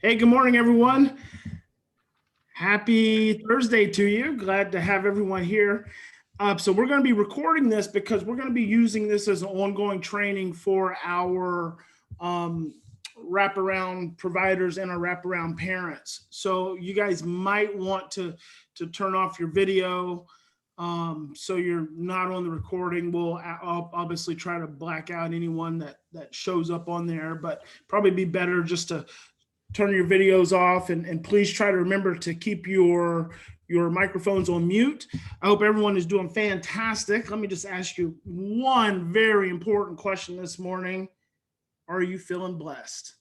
Hey, good morning, everyone. Happy Thursday to you. Glad to have everyone here. So we're going to be recording this because we're going to be using this as an ongoing training for our wraparound providers and our wraparound parents. So you guys might want to turn off your video so you're not on the recording. I'll obviously try to black out anyone that shows up on there, but probably be better just to turn your videos off and please try to remember to keep your microphones on mute. I hope everyone is doing fantastic. Let me just ask you one very important question this morning. Are you feeling blessed?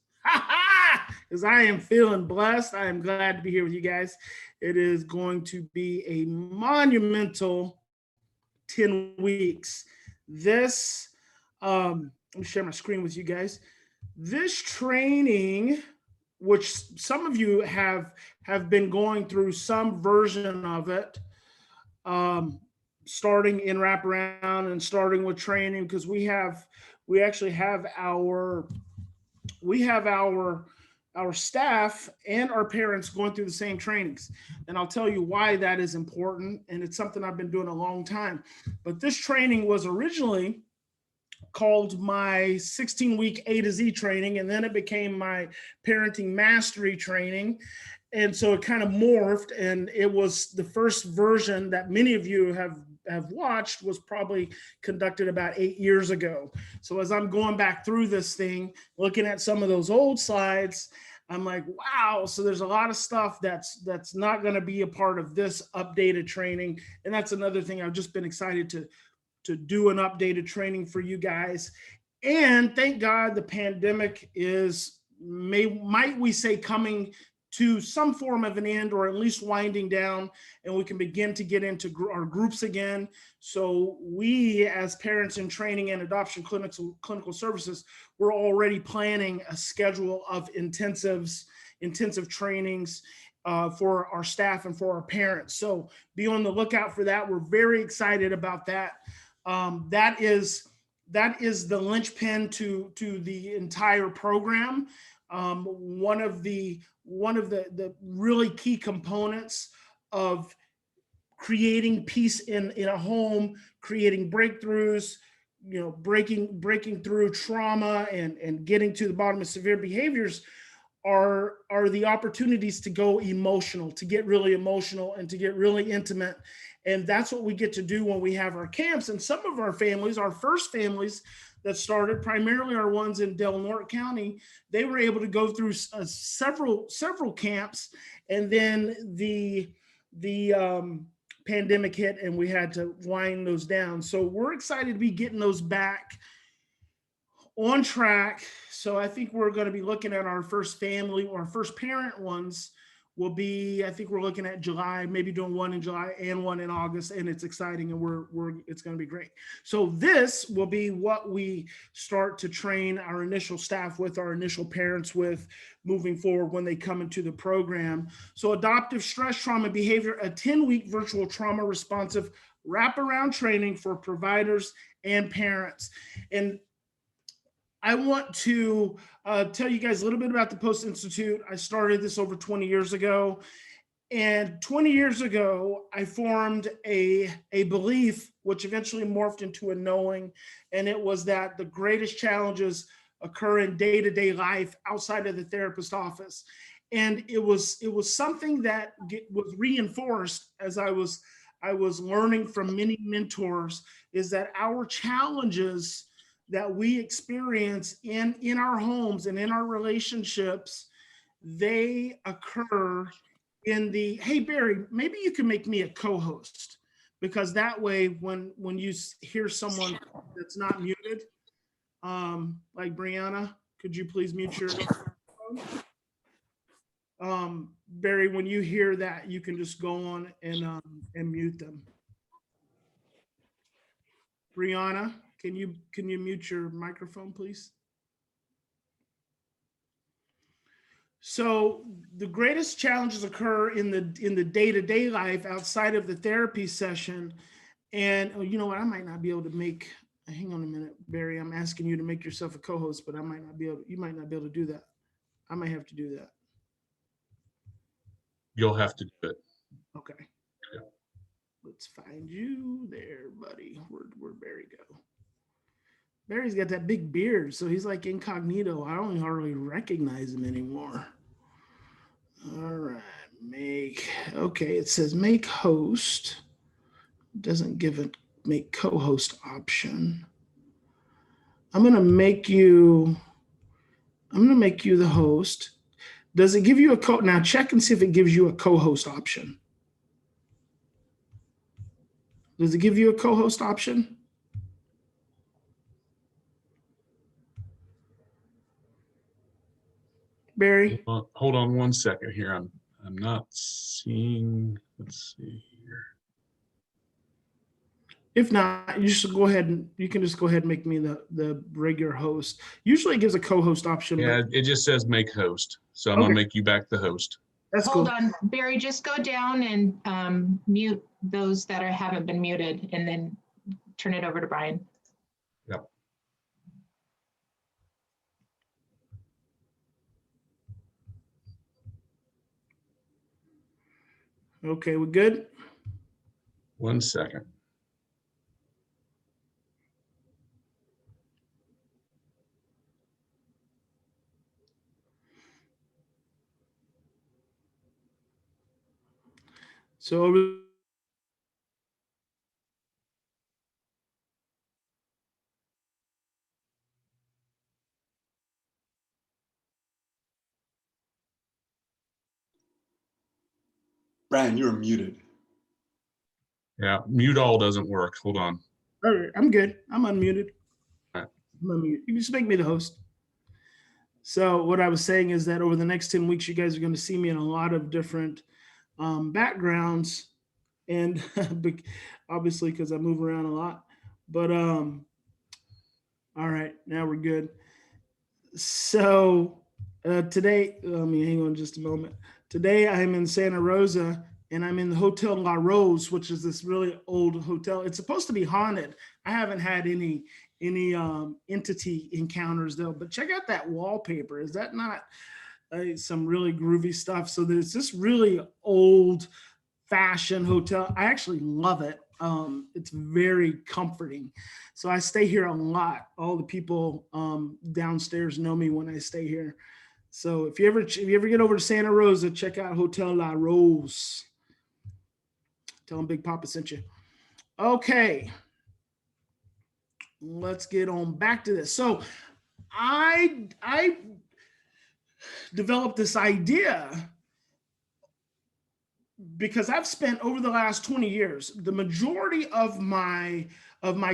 Because I am feeling blessed. I am glad to be here with you guys. It is going to be a monumental 10 weeks. This, let me share my screen with you guys. This training, which some of you have been going through some version of it, starting in wraparound and starting with training, because we actually have our staff and our parents going through the same trainings. And I'll tell you why that is important. And it's something I've been doing a long time. But this training was originally called my 16-week A to Z training, and then it became my parenting mastery training. And so it kind of morphed, and it was the first version that many of you have watched was probably conducted about 8 years ago. So as I'm going back through this thing, looking at some of those old slides, I'm like, wow, so there's a lot of stuff that's not going to be a part of this updated training. And that's another thing I've just been excited to do an updated training for you guys. And thank God the pandemic is, might we say, coming to some form of an end, or at least winding down, and we can begin to get into our groups again. So we, as parents in training and adoption clinical services, we're already planning a schedule of intensive trainings for our staff and for our parents. So be on the lookout for that. We're very excited about that. That is the linchpin to the entire program. One of the really key components of creating peace in a home, creating breakthroughs, breaking through trauma and getting to the bottom of severe behaviors are the opportunities to go emotional, to get really emotional and to get really intimate. And that's what we get to do when we have our camps. And some of our families, our first families that started, primarily our ones in Del Norte County, they were able to go through several camps. And then the pandemic hit and we had to wind those down. So we're excited to be getting those back on track. So I think we're going to be looking at our first family or our first parent ones will be, I think we're looking at July, maybe doing one in July and one in August, and it's exciting, and it's going to be great. So this will be what we start to train our initial staff with, our initial parents with, moving forward when they come into the program. So adoptive stress, trauma, behavior, a 10-week virtual trauma responsive wraparound training for providers and parents. And I want to tell you guys a little bit about the Post Institute. I started this over 20 years ago. And 20 years ago, I formed a belief, which eventually morphed into a knowing. And it was that the greatest challenges occur in day-to-day life outside of the therapist office. And it was something that was reinforced as I was learning from many mentors, is that our challenges that we experience in our homes and in our relationships, they occur in the, hey, Barry, maybe you can make me a co-host, because that way when you hear someone that's not muted, like Brianna, could you please mute your phone? Barry, when you hear that, you can just go on and mute them. Brianna, can you mute your microphone, please? So the greatest challenges occur in the day-to-day life outside of the therapy session. And you know what, I might not be able to make, hang on a minute, Barry, I'm asking you to make yourself a co-host, but you might not be able to do that. I might have to do that. You'll have to do it. Okay. Yeah. Let's find you there, buddy. Where'd Barry go? Barry's got that big beard, so he's like incognito. I don't hardly recognize him anymore. All right, okay, it says make host. Doesn't give a make co-host option. I'm gonna make you the host. Does it give you a now check and see if it gives you a co-host option? Does it give you a co-host option? Barry? Hold on 1 second here. I'm not seeing. Let's see here. If not, you can just go ahead and make me the regular host. Usually it gives a co-host option. Yeah, it just says make host. So I'm gonna make you back the host. That's Hold cool. on, Barry, just go down and mute those that haven't been muted and then turn it over to Bryan. Yep. Okay, we're good? 1 second. So Bryan, you're muted. Yeah, mute all doesn't work. Hold on. all right, I'm good. I'm unmuted. All right. I'm unmuted. You can just make me the host. So what I was saying is that over the next 10 weeks, you guys are going to see me in a lot of different backgrounds, and obviously because I move around a lot. But all right, now we're good. So today, let me hang on just a moment. Today I'm in Santa Rosa, and I'm in the Hotel La Rose, which is this really old hotel. It's supposed to be haunted. I haven't had any entity encounters though, but check out that wallpaper. Is that not some really groovy stuff? So there's this really old fashioned hotel. I actually love it. It's very comforting. So I stay here a lot. All the people downstairs know me when I stay here. So if you ever get over to Santa Rosa, check out Hotel La Rose. Tell them Big Papa sent you. Okay. Let's get on back to this. So I developed this idea because I've spent over the last 20 years, the majority of my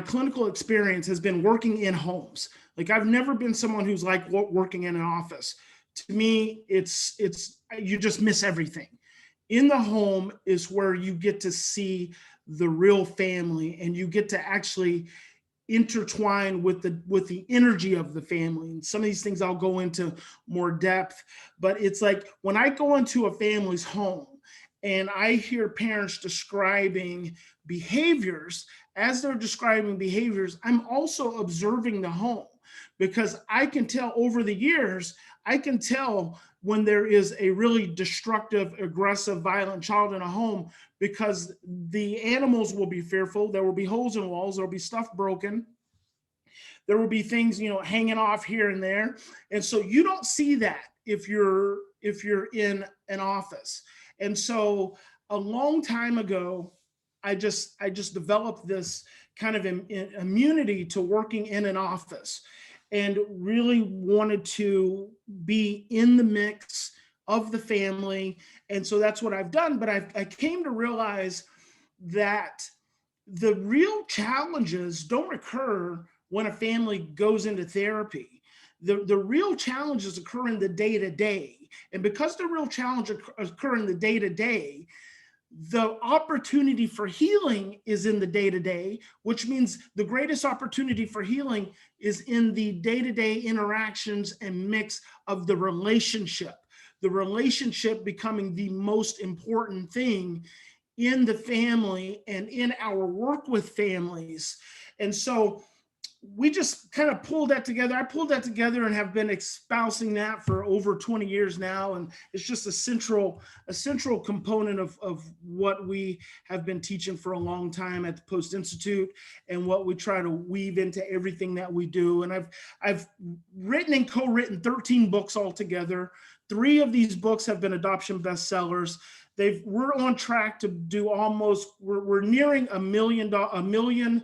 clinical experience has been working in homes. Like I've never been someone who's like working in an office. To me, it's you just miss everything. In the home is where you get to see the real family, and you get to actually intertwine with the energy of the family. And some of these things I'll go into more depth, but it's like when I go into a family's home and I hear parents describing behaviors, as they're describing behaviors, I'm also observing the home, because I can tell over the years, I can tell when there is a really destructive, aggressive, violent child in a home, because the animals will be fearful. There will be holes in walls. There will be stuff broken. There will be things, hanging off here and there. And so you don't see that if you're in an office. And so a long time ago, I just developed this kind of immunity to working in an office, and really wanted to be in the mix of the family. And so that's what I've done. But I came to realize that the real challenges don't occur when a family goes into therapy. The real challenges occur in the day-to-day. And because the real challenges occur in the day-to-day, the opportunity for healing is in the day-to-day, which means the greatest opportunity for healing is in the day-to-day interactions and mix of the relationship becoming the most important thing in the family and in our work with families. And so we just kind of pulled that together. I pulled that together and have been espousing that for over 20 years now. And it's just a central component of what we have been teaching for a long time at the Post Institute, and what we try to weave into everything that we do. And I've written and co-written 13 books altogether. 3 of these books have been adoption bestsellers. We're on track to do we're nearing a million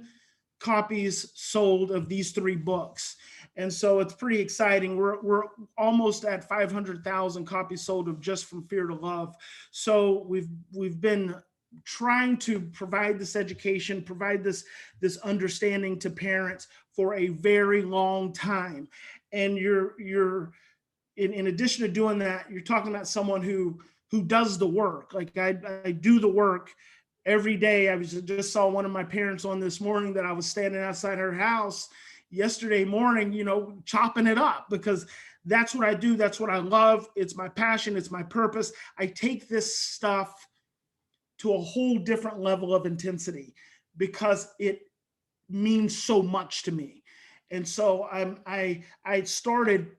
copies sold of these 3 books. And so it's pretty exciting. We're almost at 500,000 copies sold of Just From Fear to Love. So we've been trying to provide this education, provide this understanding to parents for a very long time. And you're in addition to doing that, you're talking about someone who does the work. Like I do the work every day. I just saw one of my parents on this morning that I was standing outside her house yesterday morning, chopping it up, because that's what I do. That's what I love. It's my passion. It's my purpose. I take this stuff to a whole different level of intensity because it means so much to me. And so I started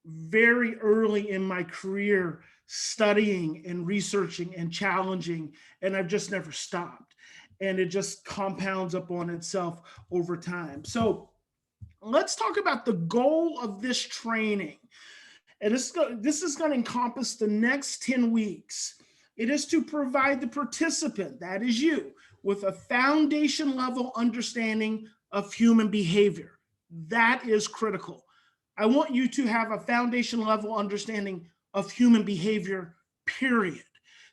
very early in my career studying and researching and challenging, and I've just never stopped. And it just compounds upon itself over time. So let's talk about the goal of this training. And this is going to encompass the next 10 weeks. It is to provide the participant, that is you, with a foundation level understanding of human behavior. That is critical. I want you to have a foundation level understanding of human behavior, period.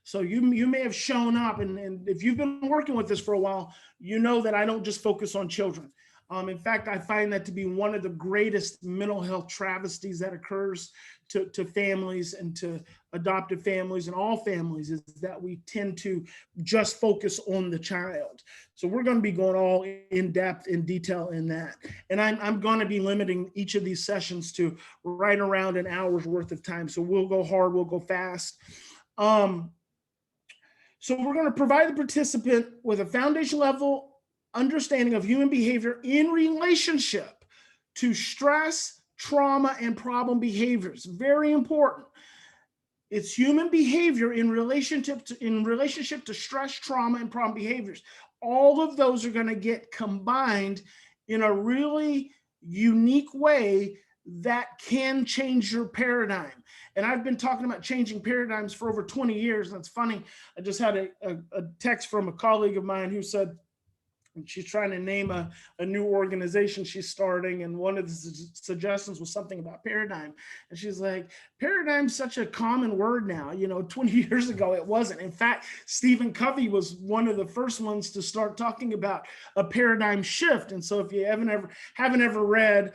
So you may have shown up, and if you've been working with this for a while, you know that I don't just focus on children. In fact, I find that to be one of the greatest mental health travesties that occurs to families and to adoptive families and all families, is that we tend to just focus on the child. So we're going to be going all in depth, in detail in that. And I'm going to be limiting each of these sessions to right around an hour's worth of time. So we'll go hard, we'll go fast. So we're going to provide the participant with a foundation level understanding of human behavior in relationship to stress, trauma, and problem behaviors. Very important. It's human behavior in relationship to stress, trauma, and problem behaviors. All of those are going to get combined in a really unique way that can change your paradigm. And I've been talking about changing paradigms for over 20 years. And it's funny, I just had a text from a colleague of mine who said she's trying to name a new organization she's starting. And one of the suggestions was something about paradigm. And she's like, paradigm's such a common word now. 20 years ago, it wasn't. In fact, Stephen Covey was one of the first ones to start talking about a paradigm shift. And so if you haven't ever read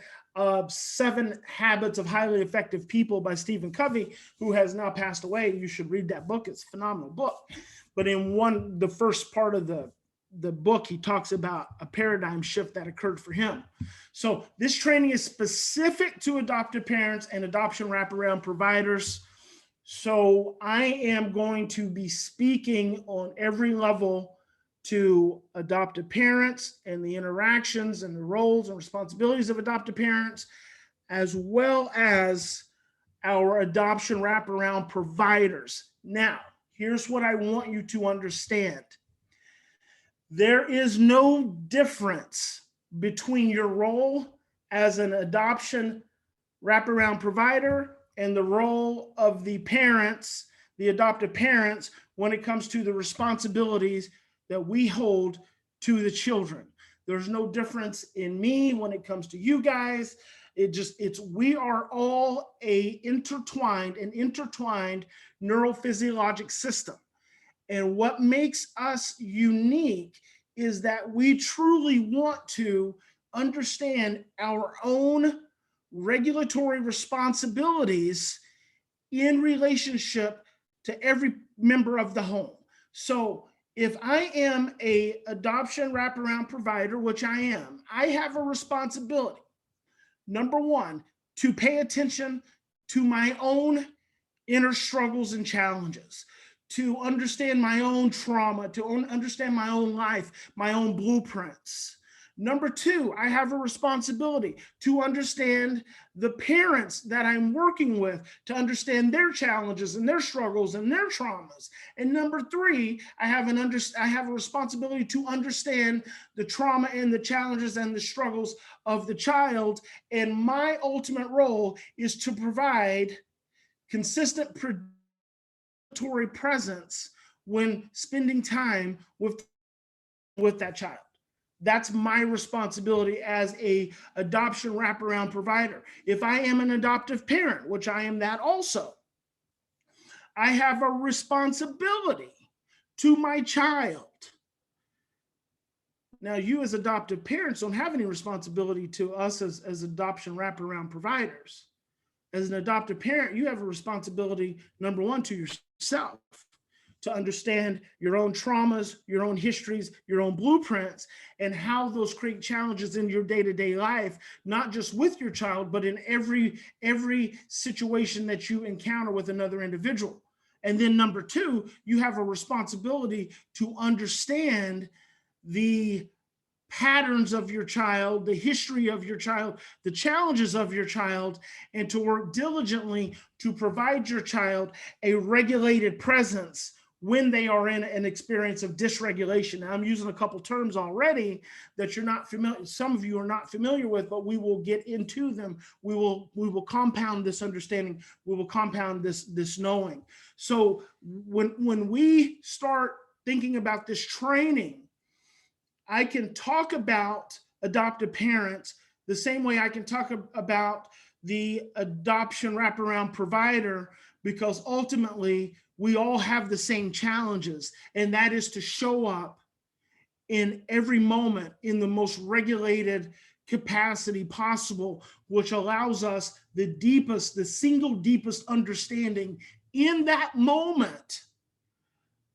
7 Habits of Highly Effective People by Stephen Covey, who has now passed away, you should read that book. It's a phenomenal book. But in the first part of the book, he talks about a paradigm shift that occurred for him. So this training is specific to adoptive parents and adoption wraparound providers. So I am going to be speaking on every level to adoptive parents and the interactions and the roles and responsibilities of adoptive parents, as well as our adoption wraparound providers. Now, here's what I want you to understand. There is no difference between your role as an adoption wraparound provider and the role of the parents, the adoptive parents, when it comes to the responsibilities that we hold to the children. There's no difference in me when it comes to you guys. We are all an intertwined neurophysiologic system. And what makes us unique is that we truly want to understand our own regulatory responsibilities in relationship to every member of the home. So if I am an adoption wraparound provider, which I am, I have a responsibility, number one, to pay attention to my own inner struggles and challenges, to understand my own trauma, to understand my own life, my own blueprints. Number two, I have a responsibility to understand the parents that I'm working with, to understand their challenges and their struggles and their traumas. And number three, I have a responsibility to understand the trauma and the challenges and the struggles of the child. And my ultimate role is to provide consistent predatory presence when spending time with that child. That's my responsibility as a adoption wraparound provider. If I am an adoptive parent, which I am that also, I have a responsibility to my child. Now, you as adoptive parents don't have any responsibility to us as adoption wraparound providers. As an adoptive parent, you have a responsibility, number one, to yourself, to understand your own traumas, your own histories, your own blueprints, and how those create challenges in your day-to-day life, not just with your child, but in every situation that you encounter with another individual. And then number two, you have a responsibility to understand the patterns of your child, the history of your child, the challenges of your child, and to work diligently to provide your child a regulated presence when they are in an experience of dysregulation. Now, I'm using a couple terms already that you're not familiar, some of you are not familiar with, but we will get into them. We will compound this understanding. We will compound this knowing. So when we start thinking about this training, I can talk about adoptive parents the same way I can talk about the adoption wraparound provider, because ultimately we all have the same challenges, and that is to show up in every moment in the most regulated capacity possible, which allows us the single deepest understanding in that moment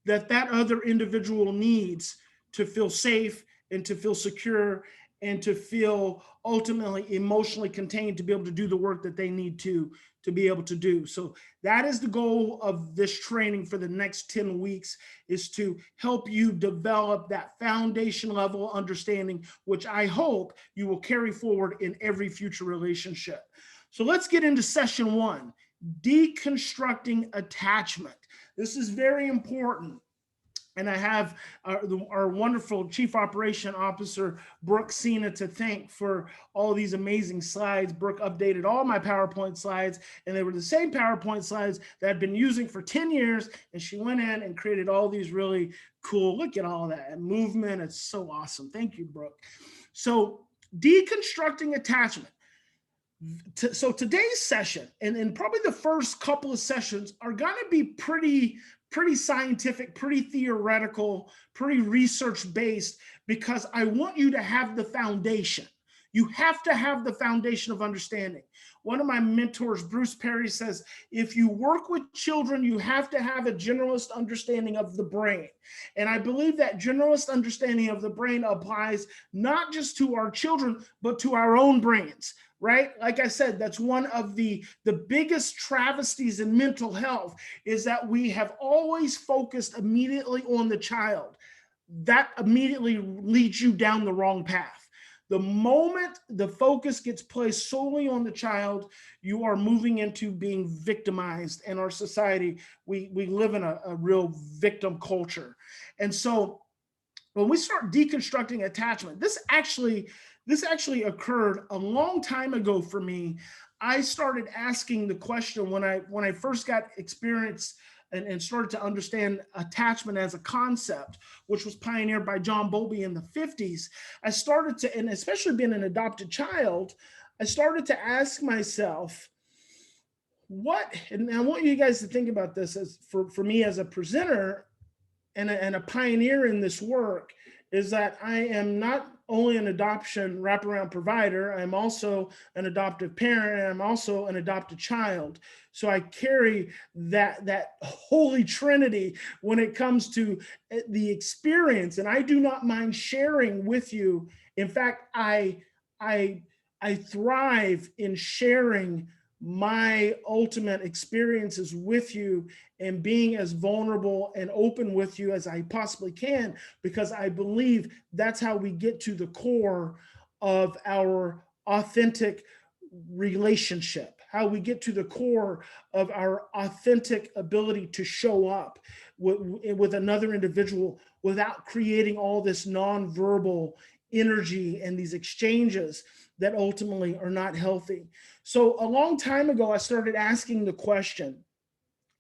that other individual needs to feel safe and to feel secure and to feel ultimately emotionally contained to be able to do the work that they need to be able to do. So that is the goal of this training for the next 10 weeks, is to help you develop that foundation level understanding, which I hope you will carry forward in every future relationship. So let's get into session one, deconstructing attachment. This is very important. And I have our wonderful Chief Operation Officer, Brooke Sina, to thank for all these amazing slides. Brooke updated all my PowerPoint slides, and they were the same PowerPoint slides that I've been using for 10 years. And she went in and created all these really cool, look at all that movement. It's so awesome. Thank you, Brooke. So deconstructing attachment. So today's session, and probably the first couple of sessions, are going to be pretty scientific, pretty theoretical, pretty research-based, because I want you to have the foundation. You have to have the foundation of understanding. One of my mentors, Bruce Perry, says, if you work with children, you have to have a generalist understanding of the brain. And I believe that generalist understanding of the brain applies not just to our children, but to our own brains. Right? Like I said, that's one of the biggest travesties in mental health, is that we have always focused immediately on the child. That immediately leads you down the wrong path. The moment the focus gets placed solely on the child, you are moving into being victimized. In our society, we live in a real victim culture. And so when we start deconstructing attachment, this actually occurred a long time ago for me. I started asking the question when I first got experience and started to understand attachment as a concept, which was pioneered by John Bowlby in the 50s. I started to, and especially being an adopted child, I started to ask myself, and I want you guys to think about this as for me as a presenter and a pioneer in this work, is that I am not only an adoption wraparound provider, I'm also an adoptive parent, and I'm also an adopted child. So I carry that holy trinity when it comes to the experience, and I do not mind sharing with you. In fact, I thrive in sharing my ultimate experiences with you and being as vulnerable and open with you as I possibly can, because I believe that's how we get to the core of our authentic relationship, how we get to the core of our authentic ability to show up with another individual without creating all this nonverbal energy and these exchanges that ultimately are not healthy. So a long time ago, I started asking the question,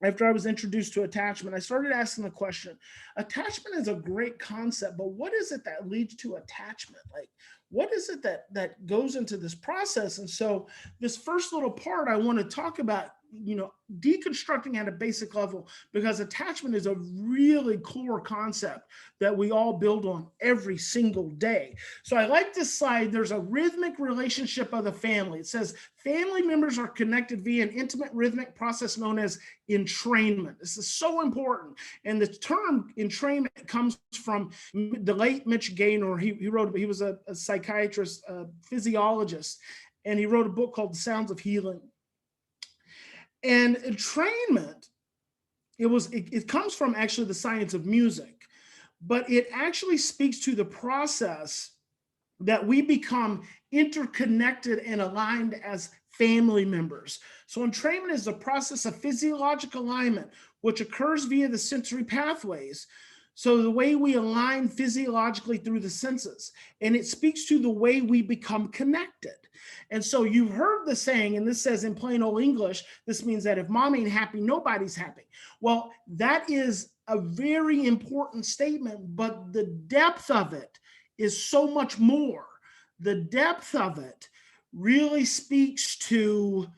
after I was introduced to attachment, I started asking the question, attachment is a great concept, but what is it that leads to attachment? Like, what is it that goes into this process? And so this first little part, I want to talk about, deconstructing at a basic level, because attachment is a really core concept that we all build on every single day. So I like this slide. There's a rhythmic relationship of the family. It says family members are connected via an intimate rhythmic process known as entrainment. This is so important. And the term entrainment comes from the late Mitch Gaynor. He was a psychiatrist, a physiologist, and he wrote a book called The Sounds of Healing. And entrainment, it comes from actually the science of music, but it actually speaks to the process that we become interconnected and aligned as family members. So entrainment is the process of physiological alignment, which occurs via the sensory pathways. So the way we align physiologically through the senses, and it speaks to the way we become connected. And so you've heard the saying, and this says in plain old English, this means that if mom ain't happy, nobody's happy. Well, that is a very important statement, but the depth of it is so much more. The depth of it really speaks to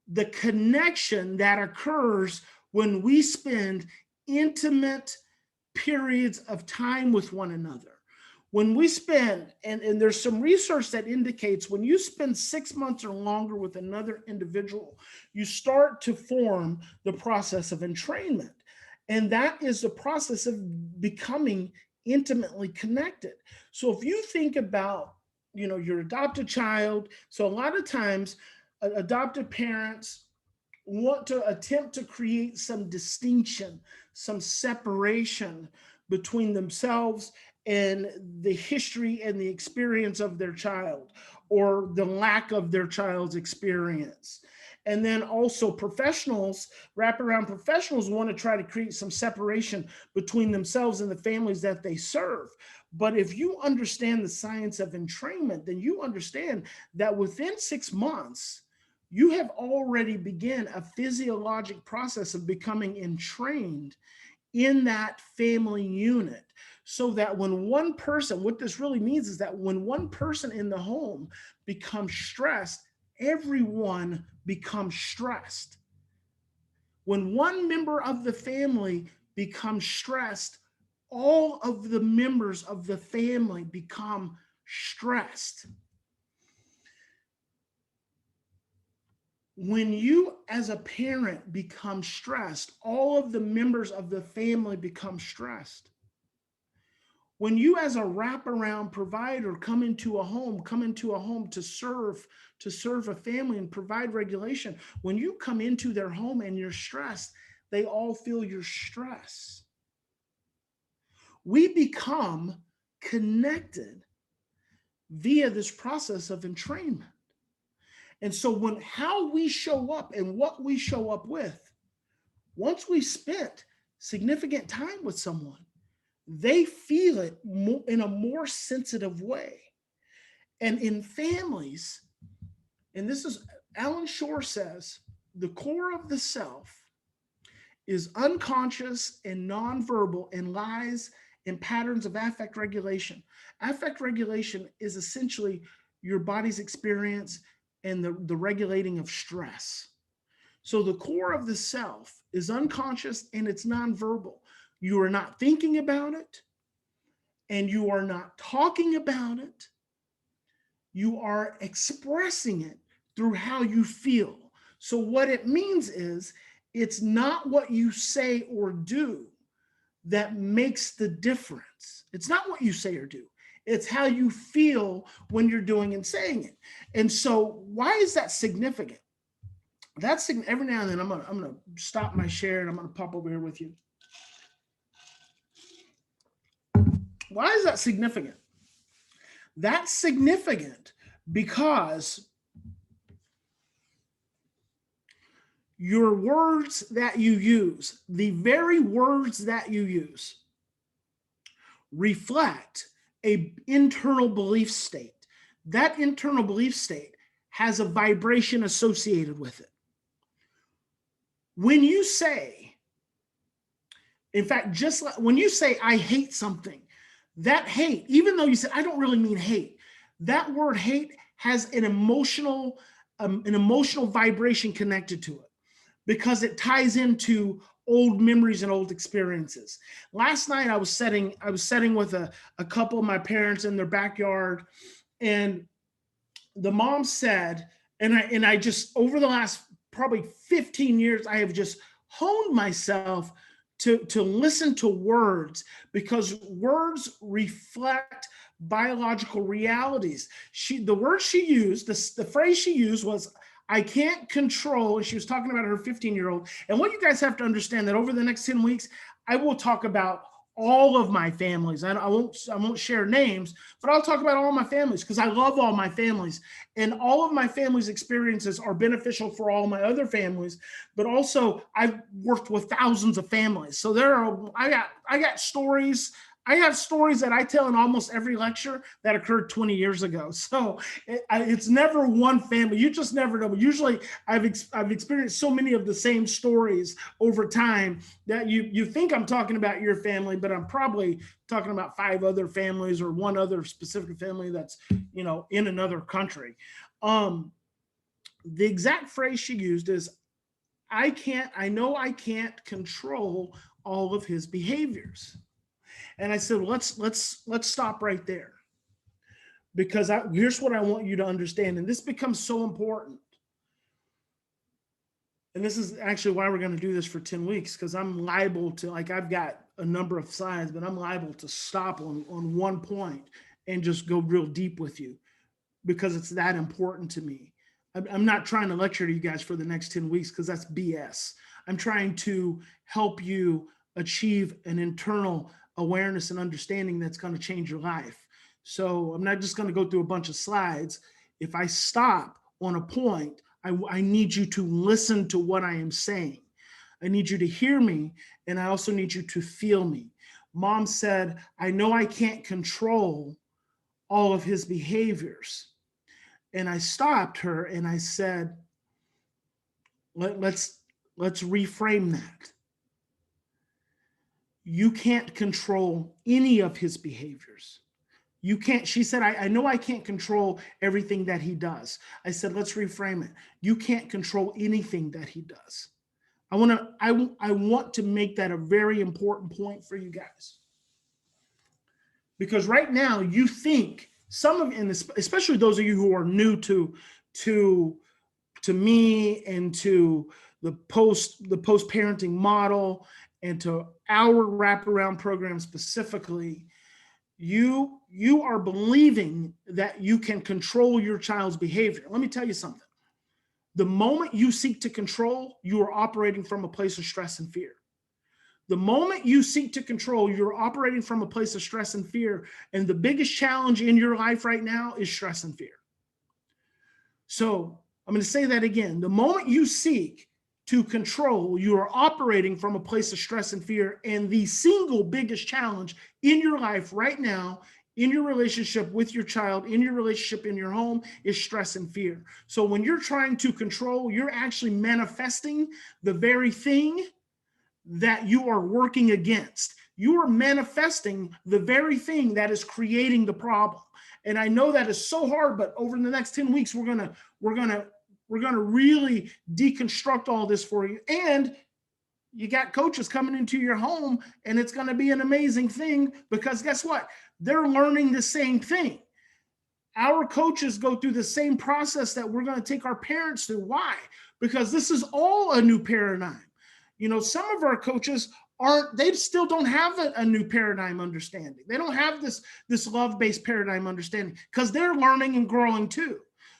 the connection that occurs when we spend intimate periods of time with one another. When we spend, and there's some research that indicates when you spend 6 months or longer with another individual, you start to form the process of entrainment. And that is the process of becoming intimately connected. So if you think about, your adopted child, so a lot of times adopted parents want to attempt to create some distinction, some separation between themselves and the history and the experience of their child, or the lack of their child's experience. And then also wraparound professionals want to try to create some separation between themselves and the families that they serve. But if you understand the science of entrainment, then you understand that within 6 months, you have already begun a physiologic process of becoming entrained in that family unit. So that when one person, what this really means is that when one person in the home becomes stressed, everyone becomes stressed. When one member of the family becomes stressed, all of the members of the family become stressed. When you as a parent become stressed, all of the members of the family become stressed. When you as a wraparound provider come into a home to serve a family and provide regulation, when you come into their home and you're stressed, they all feel your stress. We become connected via this process of entrainment. And so how we show up and what we show up with, once we spent significant time with someone, they feel it in a more sensitive way. And in families, and this is, Alan Shore says, the core of the self is unconscious and nonverbal and lies in patterns of affect regulation. Affect regulation is essentially your body's experience and the regulating of stress. So the core of the self is unconscious and it's nonverbal. You are not thinking about it, and you are not talking about it. You are expressing it through how you feel. So what it means is, it's not what you say or do that makes the difference. It's not what you say or do. It's how you feel when you're doing and saying it. And so why is that significant? That's every now and then I'm gonna stop my share and I'm gonna pop over here with you. Why is that significant? That's significant because your words that you use, the very words that you use, reflect an internal belief state. That internal belief state has a vibration associated with it. When you say, in fact, just like when you say, I hate something, that hate, even though you said, I don't really mean hate, that word hate has an emotional vibration connected to it because it ties into old memories and old experiences. Last night I was sitting with a couple of my parents in their backyard, and the mom said, and I just, over the last probably 15 years, I have just honed myself to listen to words, because words reflect biological realities. The word she used, the phrase she used was, I can't control, and she was talking about her 15-year-old. And what you guys have to understand that over the next 10 weeks, I will talk about all of my families. I won't share names, but I'll talk about all my families because I love all my families, and all of my family's experiences are beneficial for all my other families. But also, I've worked with thousands of families, so I got stories. I have stories that I tell in almost every lecture that occurred 20 years ago. So it's never one family. You just never know. Usually I've experienced so many of the same stories over time that you think I'm talking about your family, but I'm probably talking about 5 other families or one other specific family that's, in another country. The exact phrase she used is, I know I can't control all of his behaviors. And I said, let's stop right there, because here's what I want you to understand. And this becomes so important. And this is actually why we're going to do this for 10 weeks, because I'm liable to, I've got a number of slides, but I'm liable to stop on one point and just go real deep with you, because it's that important to me. I'm not trying to lecture to you guys for the next 10 weeks because that's BS. I'm trying to help you achieve an internal awareness and understanding that's going to change your life. So I'm not just going to go through a bunch of slides. If I stop on a point, I need you to listen to what I am saying. I need you to hear me, and I also need you to feel me. Mom said, I know I can't control all of his behaviors. And I stopped her and I said, let's reframe that. You can't control any of his behaviors. You can't, she said, I know I can't control everything that he does. I said, let's reframe it. You can't control anything that he does. I want to make that a very important point for you guys. Because right now you think and especially those of you who are new to me and to the post-parenting model and to our wraparound program specifically, you are believing that you can control your child's behavior. Let me tell you something. The moment you seek to control, you are operating from a place of stress and fear. The moment you seek to control, you're operating from a place of stress and fear. And the biggest challenge in your life right now is stress and fear. So I'm going to say that again. The moment you seek to control, you are operating from a place of stress and fear. And the single biggest challenge in your life right now, in your relationship with your child, in your relationship in your home, is stress and fear. So when you're trying to control, you're actually manifesting the very thing that you are working against. You are manifesting the very thing that is creating the problem. And I know that is so hard, but over the next 10 weeks, we're gonna really deconstruct all this for you. And you got coaches coming into your home, and it's gonna be an amazing thing, because guess what? They're learning the same thing. Our coaches go through the same process that we're gonna take our parents through. Why? Because this is all a new paradigm. Some of our coaches they still don't have a new paradigm understanding. They don't have this love-based paradigm understanding, because they're learning and growing too.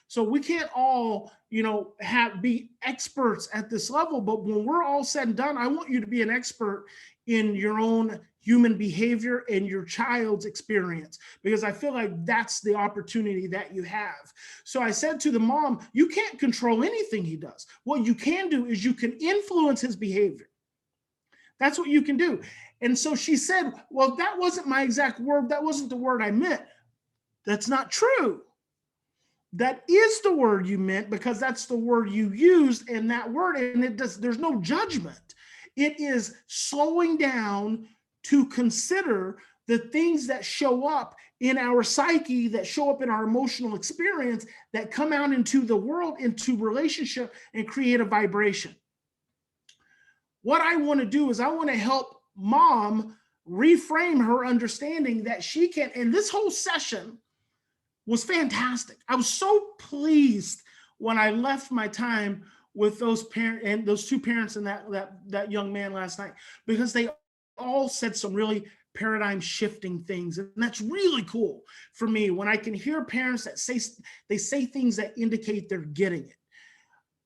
So we can't all, be experts at this level, but when we're all said and done, I want you to be an expert in your own human behavior and your child's experience, because I feel like that's the opportunity that you have. So I said to the mom, you can't control anything he does. What you can do is you can influence his behavior. That's what you can do. And so she said, well, that wasn't my exact word. That wasn't the word I meant. That's not true. That is the word you meant, because that's the word you used in that word. And there's no judgment. It is slowing down to consider the things that show up in our psyche, that show up in our emotional experience, that come out into the world, into relationship, and create a vibration. What I want to do is I want to help mom reframe her understanding that she can, and this whole session was fantastic. I was so pleased when I left my time with those parents and those two parents and that young man last night, because they all said some really paradigm shifting things. And that's really cool for me when I can hear parents that say things that indicate they're getting it.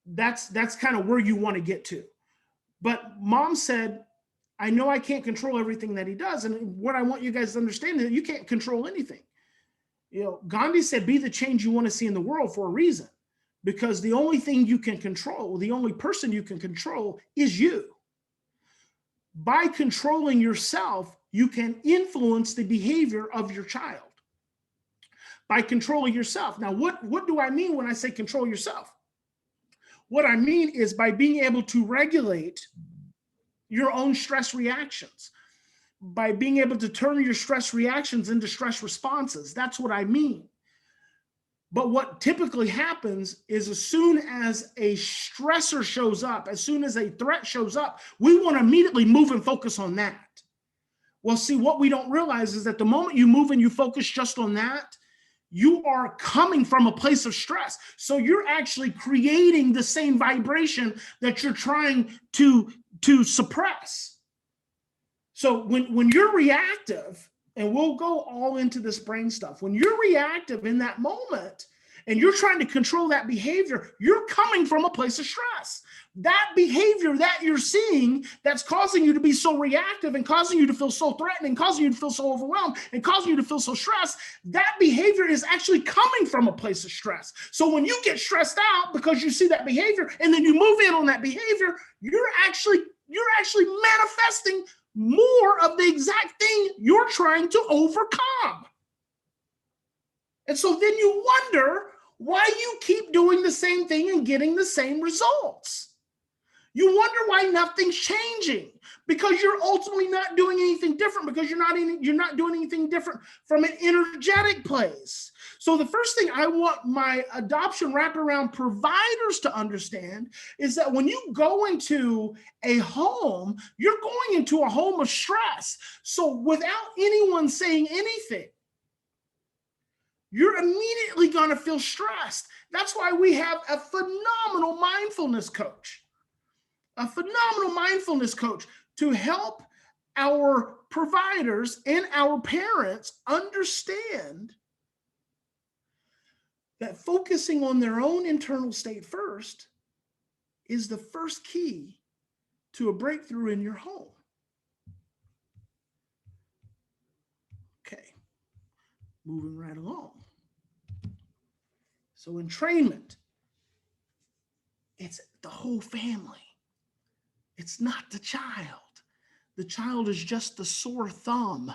That's kind of where you want to get to. But mom said, I know I can't control everything that he does. And what I want you guys to understand is that you can't control anything. Gandhi said, be the change you want to see in the world for a reason, because the only thing you can control, the only person you can control is you. By controlling yourself, you can influence the behavior of your child. By controlling yourself. Now, what do I mean when I say control yourself? What I mean is by being able to regulate your own stress reactions, by being able to turn your stress reactions into stress responses. That's what I mean. But what typically happens is as soon as a stressor shows up, as soon as a threat shows up, we want to immediately move and focus on that. Well, see, what we don't realize is that the moment you move and you focus just on that, you are coming from a place of stress. So you're actually creating the same vibration that you're trying to suppress. So when you're reactive, and we'll go all into this brain stuff, when you're reactive in that moment and you're trying to control that behavior, you're coming from a place of stress. That behavior that you're seeing that's causing you to be so reactive and causing you to feel so threatened and causing you to feel so overwhelmed and causing you to feel so stressed, that behavior is actually coming from a place of stress. So when you get stressed out because you see that behavior and then you move in on that behavior, you're actually manifesting more of the exact thing you're trying to overcome. And so then you wonder why you keep doing the same thing and getting the same results. You wonder why nothing's changing, because you're ultimately not doing anything different, because you're not doing anything different from an energetic place. So the first thing I want my adoption wraparound providers to understand is that when you go into a home, you're going into a home of stress. So without anyone saying anything, you're immediately going to feel stressed. That's why we have a phenomenal mindfulness coach. A phenomenal mindfulness coach to help our providers and our parents understand that focusing on their own internal state first is the first key to a breakthrough in your home. Okay, moving right along. So entrainment, it's the whole family. It's not the child. The child is just the sore thumb.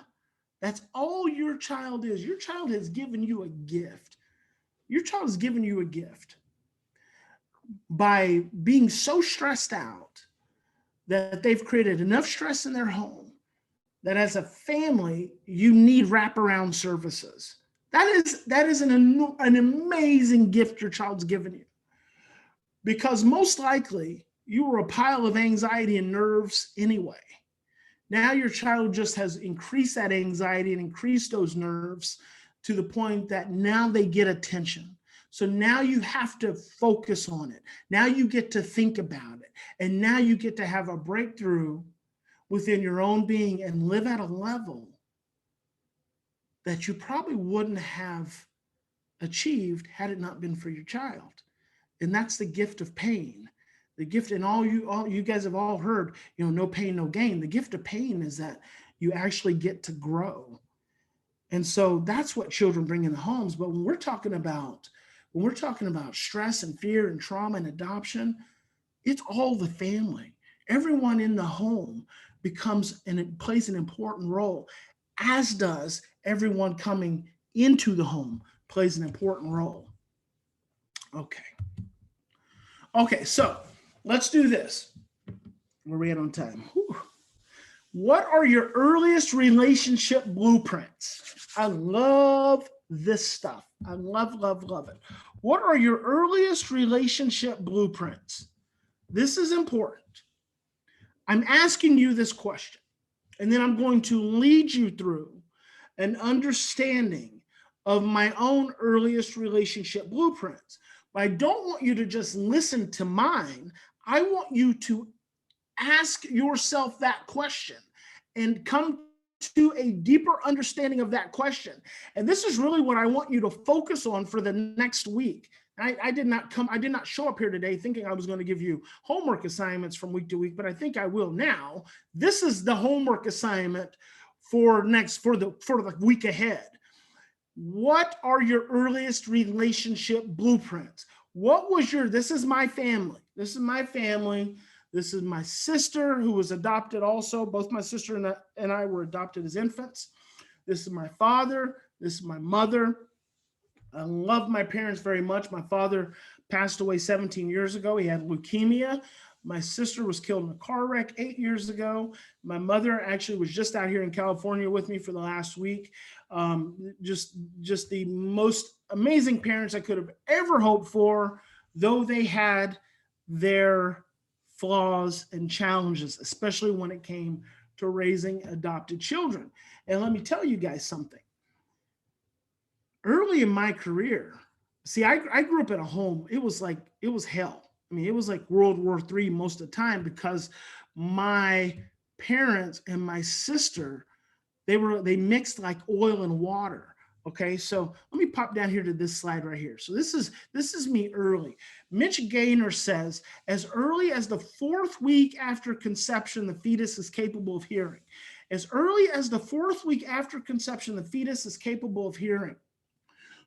That's all your child is. Your child has given you a gift. Your child has given you a gift by being so stressed out that they've created enough stress in their home that as a family, you need wraparound services. That is an amazing gift your child's given you, because most likely you were a pile of anxiety and nerves anyway. Now your child just has increased that anxiety and increased those nerves to the point that now they get attention. So now you have to focus on it. Now you get to think about it. And now you get to have a breakthrough within your own being and live at a level that you probably wouldn't have achieved had it not been for your child. And that's the gift of pain. The gift, and all you guys have all heard, no pain, no gain. The gift of pain is that you actually get to grow. And so that's what children bring in the homes. But when we're talking about stress and fear and trauma and adoption, it's all the family. Everyone in the home becomes and it plays an important role, as does everyone coming into the home plays an important role. Okay, so let's do this. Where are we at on time? Whew. What are your earliest relationship blueprints? I love this stuff. I love it. What are your earliest relationship blueprints? This is important. I'm asking you this question, and then I'm going to lead you through an understanding of my own earliest relationship blueprints. But I don't want you to just listen to mine. I want you to ask yourself that question and come to a deeper understanding of that question. And this is really what I want you to focus on for the next week. I did not show up here today thinking I was going to give you homework assignments from week to week, but I think I will now. This is the homework assignment for the week ahead. What are your earliest relationship blueprints? This is my family. This is my family. This is my sister, who was adopted also. Both my sister and I were adopted as infants. This is my father. This is my mother. I love my parents very much. My father passed away 17 years ago. He had leukemia. My sister was killed in a car wreck 8 years ago. My mother actually was just out here in California with me for the last week. Just the most amazing parents I could have ever hoped for, though they had their flaws and challenges, especially when it came to raising adopted children. And let me tell you guys something. Early in my career, I grew up in a home. It was hell. I mean, it was like World War III most of the time, because my parents and my sister, they mixed like oil and water. Okay, so let me pop down here to this slide right here. So this is me early. Mitch Gaynor says, as early as the 4th week after conception, the fetus is capable of hearing. As early as the 4th week after conception, the fetus is capable of hearing.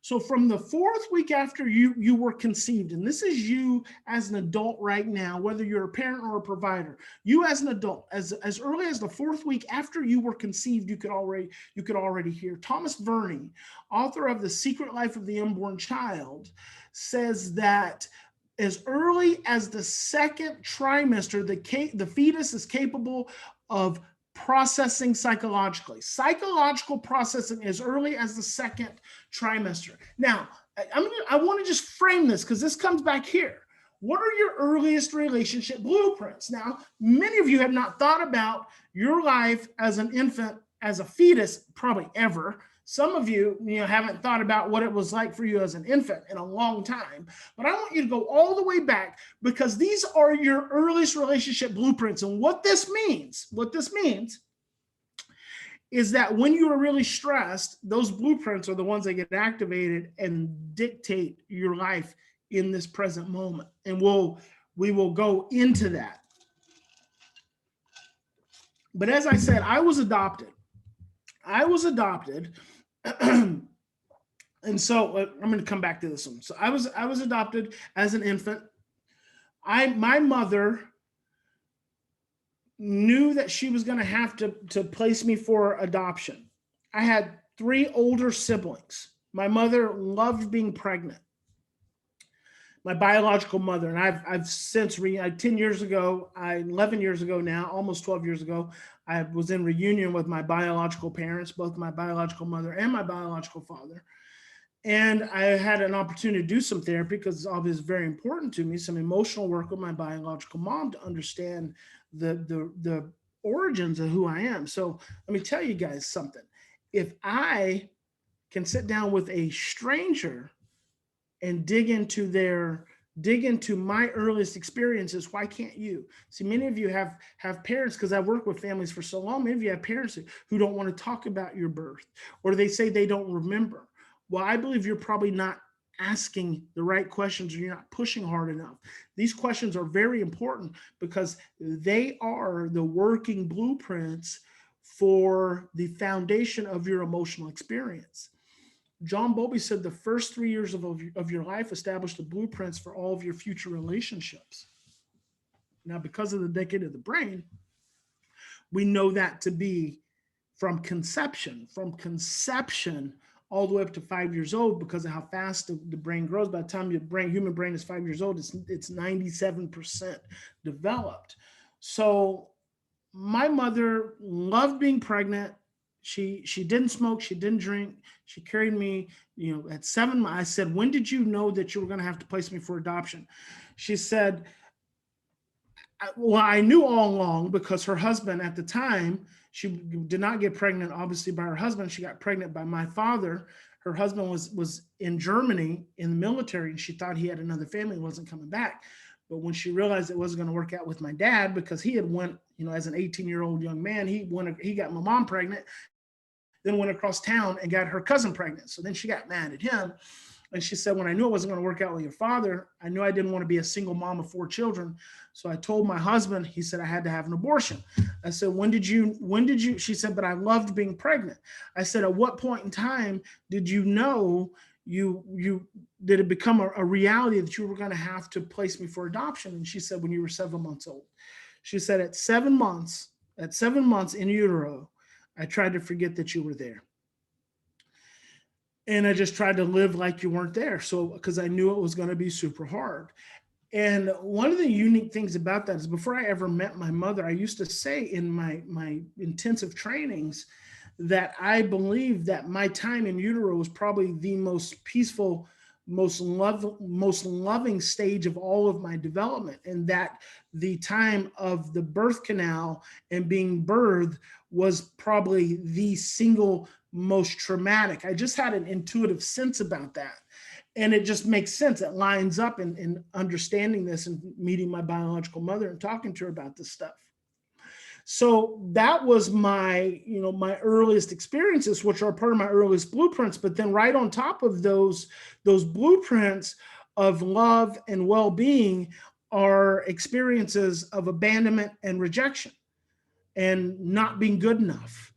So from the 4th week after you were conceived, and this is you as an adult right now, whether you're a parent or a provider, you as an adult, as early as the 4th week after you were conceived, you could already hear. Thomas Verney, author of The Secret Life of the Unborn Child, says that as early as the 2nd trimester, the fetus is capable of processing psychologically. Psychological processing as early as the 2nd trimester. Now, I want to just frame this, because this comes back here. What are your earliest relationship blueprints? Now, many of you have not thought about your life as an infant, as a fetus, probably ever. Some of you, haven't thought about what it was like for you as an infant in a long time. But I want you to go all the way back, because these are your earliest relationship blueprints. And what this means is that when you are really stressed, those blueprints are the ones that get activated and dictate your life in this present moment. And we will go into that. But as I said, I was adopted. And so I'm going to come back to this one. So I was adopted as an infant. My mother knew that she was going to have to place me for adoption. I had 3 older siblings. My mother loved being pregnant. My biological mother, and I've since 10 years ago, 11 years ago now, almost 12 years ago, I was in reunion with my biological parents, both my biological mother and my biological father. And I had an opportunity to do some therapy, because it's obviously very important to me, some emotional work with my biological mom to understand the origins of who I am. So let me tell you guys something. If I can sit down with a stranger and dig into my earliest experiences, why can't you? See, many of you have parents, because I work with families for so long, many of you have parents who don't want to talk about your birth, or they say they don't remember. Well, I believe you're probably not asking the right questions, or you're not pushing hard enough. These questions are very important because they are the working blueprints for the foundation of your emotional experience. John Bowlby said the first 3 years of your life establish the blueprints for all of your future relationships. Now, because of the decade of the brain, we know that to be from conception all the way up to 5 years old, because of how fast the brain grows. By the time your human brain is 5 years old, it's 97% developed. So my mother loved being pregnant. She didn't smoke, she didn't drink. She carried me, at 7 months. I said, when did you know that you were going to have to place me for adoption? She said, well, I knew all along, because her husband at the time, she did not get pregnant, obviously, by her husband. She got pregnant by my father. Her husband was in Germany in the military, and she thought he had another family and wasn't coming back. But when she realized it wasn't going to work out with my dad, because he had went, as an 18-year-old young man, he got my mom pregnant, then went across town and got her cousin pregnant. So then she got mad at him. And she said, when I knew it wasn't going to work out with your father, I knew I didn't want to be a single mom of 4 children. So I told my husband, he said, I had to have an abortion. I said, when did you, she said, but I loved being pregnant. I said, at what point in time did you know did it become a reality that you were going to have to place me for adoption? And she said, when you were 7 months old. She said, at 7 months in utero, I tried to forget that you were there. And I just tried to live like you weren't there. So, because I knew it was going to be super hard. And one of the unique things about that is, before I ever met my mother, I used to say in my intensive trainings that I believe that my time in utero was probably the most peaceful, most loving stage of all of my development. And that the time of the birth canal and being birthed was probably the single most traumatic. I just had an intuitive sense about that. And it just makes sense. It lines up in understanding this and meeting my biological mother and talking to her about this stuff. So that was my earliest experiences, which are part of my earliest blueprints. But then right on top of those blueprints of love and well-being are experiences of abandonment and rejection and not being good enough.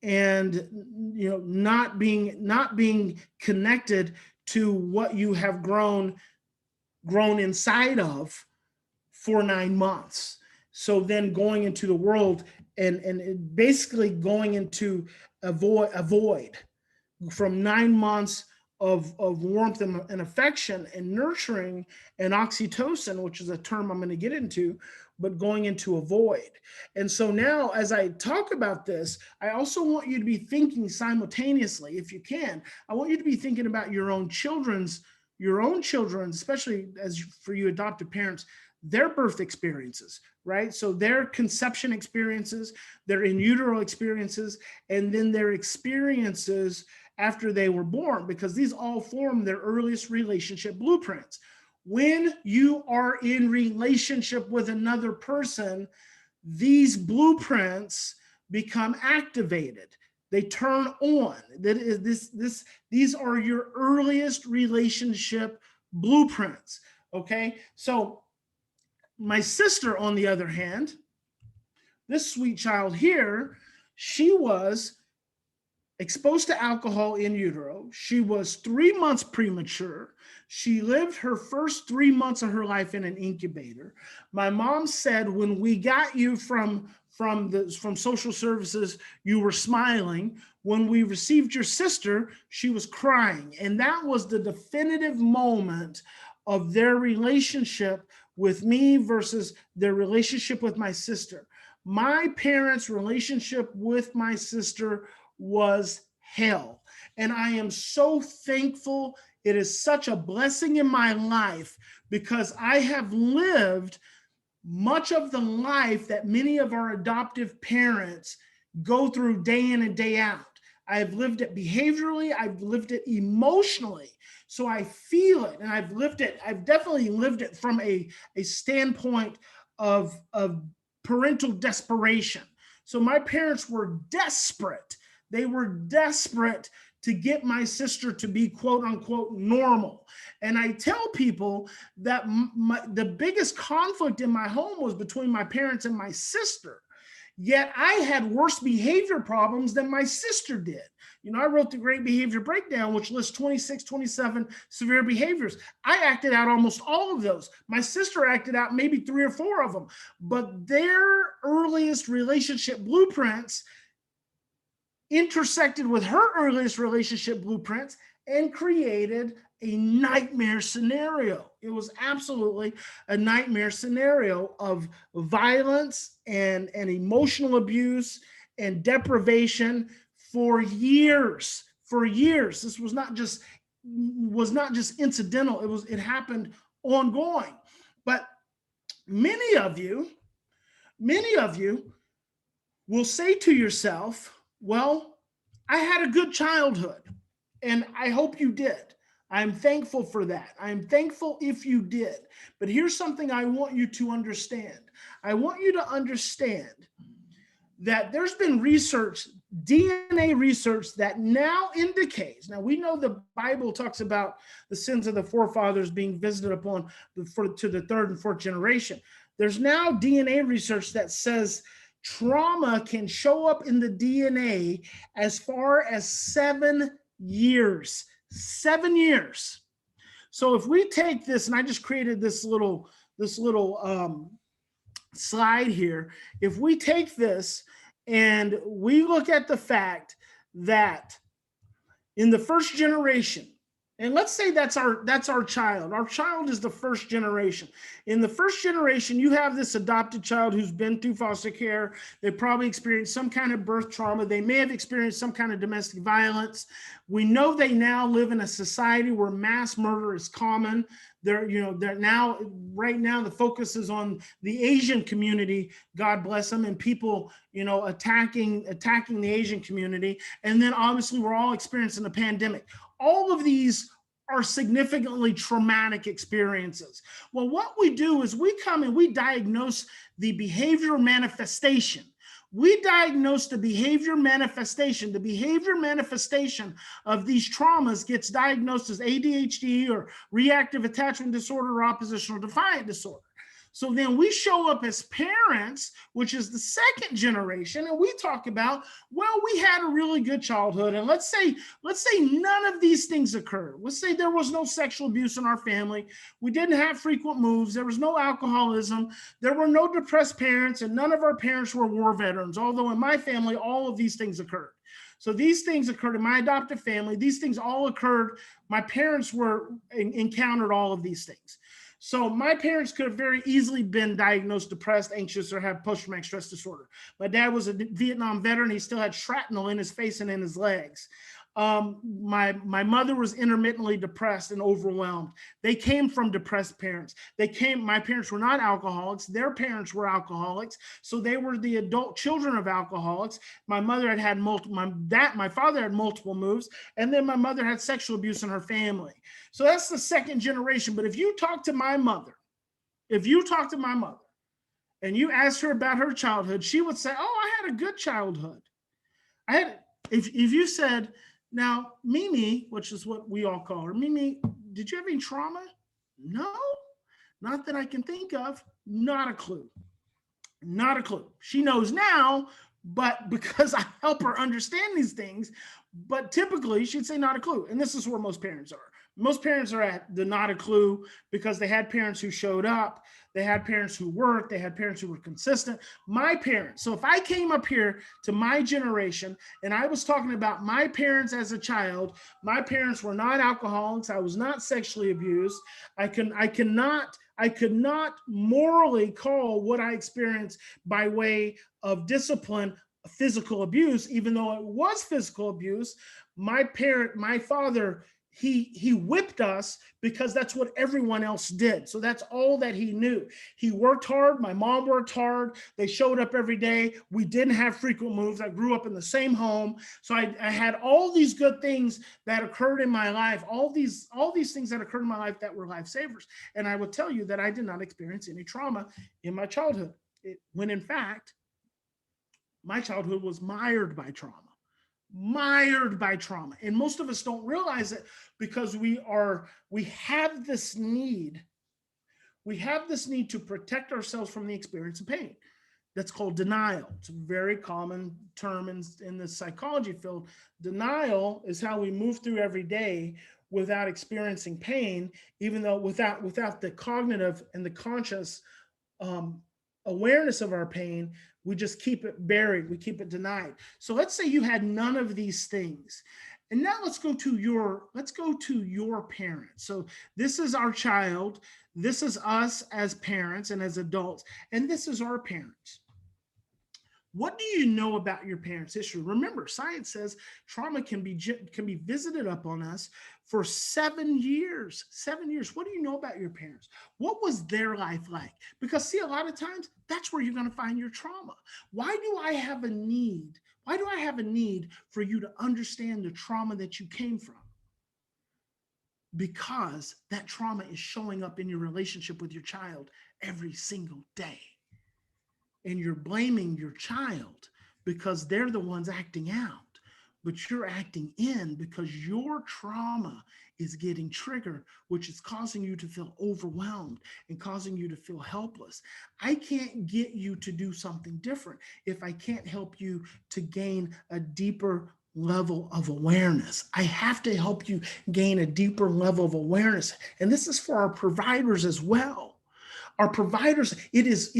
And not being connected to what you have grown inside of for 9 months. So then going into the world and basically going into a void from 9 months of warmth and affection and nurturing and oxytocin, which is a term I'm going to get into, but going into a void. And so now, as I talk about this, I also want you to be thinking simultaneously, if you can, I want you to be thinking about your own children, especially for you adoptive parents, their birth experiences, right? So their conception experiences, their in utero experiences, and then their experiences after they were born, because these all form their earliest relationship blueprints. When you are in relationship with another person, these blueprints become activated. They turn on. These are your earliest relationship blueprints, okay? So my sister, on the other hand, this sweet child here, she was exposed to alcohol in utero. She was 3 months premature. She lived her first 3 months of her life in an incubator. My mom said, when we got you from social services, you were smiling. When we received your sister, she was crying. And that was the definitive moment of their relationship with me versus their relationship with my sister. My parents' relationship with my sister was hell. And I am so thankful. It is such a blessing in my life, because I have lived much of the life that many of our adoptive parents go through day in and day out. I've lived it behaviorally. I've lived it emotionally. So I feel it, and I've lived it. I've definitely lived it from a standpoint of parental desperation. So my parents were desperate. They were desperate to get my sister to be quote unquote normal. And I tell people that the biggest conflict in my home was between my parents and my sister. Yet I had worse behavior problems than my sister did. You know, I wrote the Great Behavior Breakdown, which lists 26, 27 severe behaviors. I acted out almost all of those. My sister acted out maybe 3 or 4 of them, but their earliest relationship blueprints intersected with her earliest relationship blueprints and created a nightmare scenario. It was absolutely a nightmare scenario of violence and emotional abuse and deprivation for years. For years. This was not just incidental. It happened ongoing. But many of you will say to yourself, well, I had a good childhood, and I hope you did. I'm thankful for that. I'm thankful if you did. But here's something I want you to understand. I want you to understand that there's been research, DNA research, that now indicates, now we know the Bible talks about the sins of the forefathers being visited upon to the 3rd and 4th generation. There's now DNA research that says trauma can show up in the DNA as far as 7 years. 7 years. So if we take this, and I just created this little slide here. If we take this and we look at the fact that in the first generation, and let's say that's our child. Our child is the first generation. In the first generation, you have this adopted child who's been through foster care. They probably experienced some kind of birth trauma. They may have experienced some kind of domestic violence. We know they now live in a society where mass murder is common. Right now the focus is on the Asian community, God bless them, and people, attacking the Asian community. And then obviously we're all experiencing a pandemic. All of these are significantly traumatic experiences. Well, what we do is we come and we diagnose the behavioral manifestation. We diagnose the behavior manifestation. The behavior manifestation of these traumas gets diagnosed as ADHD or reactive attachment disorder or oppositional defiant disorder. So then we show up as parents, which is the second generation, and we talk about, well, we had a really good childhood, and let's say none of these things occurred. Let's say there was no sexual abuse in our family. We didn't have frequent moves. There was no alcoholism. There were no depressed parents, and none of our parents were war veterans, although in my family, all of these things occurred. So these things occurred in my adoptive family. These things all occurred. My parents encountered all of these things. So my parents could have very easily been diagnosed depressed, anxious, or have post-traumatic stress disorder. My dad was a Vietnam veteran. He still had shrapnel in his face and in his legs. My mother was intermittently depressed and overwhelmed. They came from depressed parents. My parents were not alcoholics. Their parents were alcoholics. So they were the adult children of alcoholics. My father had multiple moves. And then my mother had sexual abuse in her family. So that's the second generation. But if you talk to my mother, and you ask her about her childhood, she would say, oh, I had a good childhood. If you said, now, Mimi, which is what we all call her, Mimi, did you have any trauma? No, not that I can think of. Not a clue. Not a clue. She knows now, but because I help her understand these things, but typically she'd say not a clue. And this is where most parents are. Most parents are at the not a clue because they had parents who showed up. They had parents who worked. They had parents who were consistent. My parents. So if I came up here to my generation and I was talking about my parents as a child, my parents were not alcoholics. I was not sexually abused. I could not morally call what I experienced by way of discipline physical abuse, even though it was physical abuse. My father, he whipped us because that's what everyone else did. So that's all that he knew. He worked hard. My mom worked hard. They showed up every day. We didn't have frequent moves. I grew up in the same home. So I had all these good things that occurred in my life, all these things that occurred in my life that were lifesavers. And I would tell you that I did not experience any trauma in my childhood, when in fact, my childhood was mired by trauma. mired by trauma. And most of us don't realize it because we have this need. We have this need to protect ourselves from the experience of pain. That's called denial. It's a very common term in the psychology field. Denial is how we move through every day without experiencing pain, even though without the cognitive and the conscious awareness of our pain, we just keep it buried, we keep it denied. So let's say you had none of these things. And now let's go to your parents. So this is our child, this is us as parents and as adults, and this is our parents. What do you know about your parents' history? Remember, science says trauma can be visited upon us for 7 years. 7 years. What do you know about your parents? What was their life like? Because see, a lot of times that's where you're going to find your trauma. Why do I have a need? Why do I have a need for you to understand the trauma that you came from? Because that trauma is showing up in your relationship with your child every single day. And you're blaming your child because they're the ones acting out, but you're acting in because your trauma is getting triggered, which is causing you to feel overwhelmed and causing you to feel helpless. I can't get you to do something different if I can't help you to gain a deeper level of awareness. I have to help you gain a deeper level of awareness. And this is for our providers as well. Our providers, it's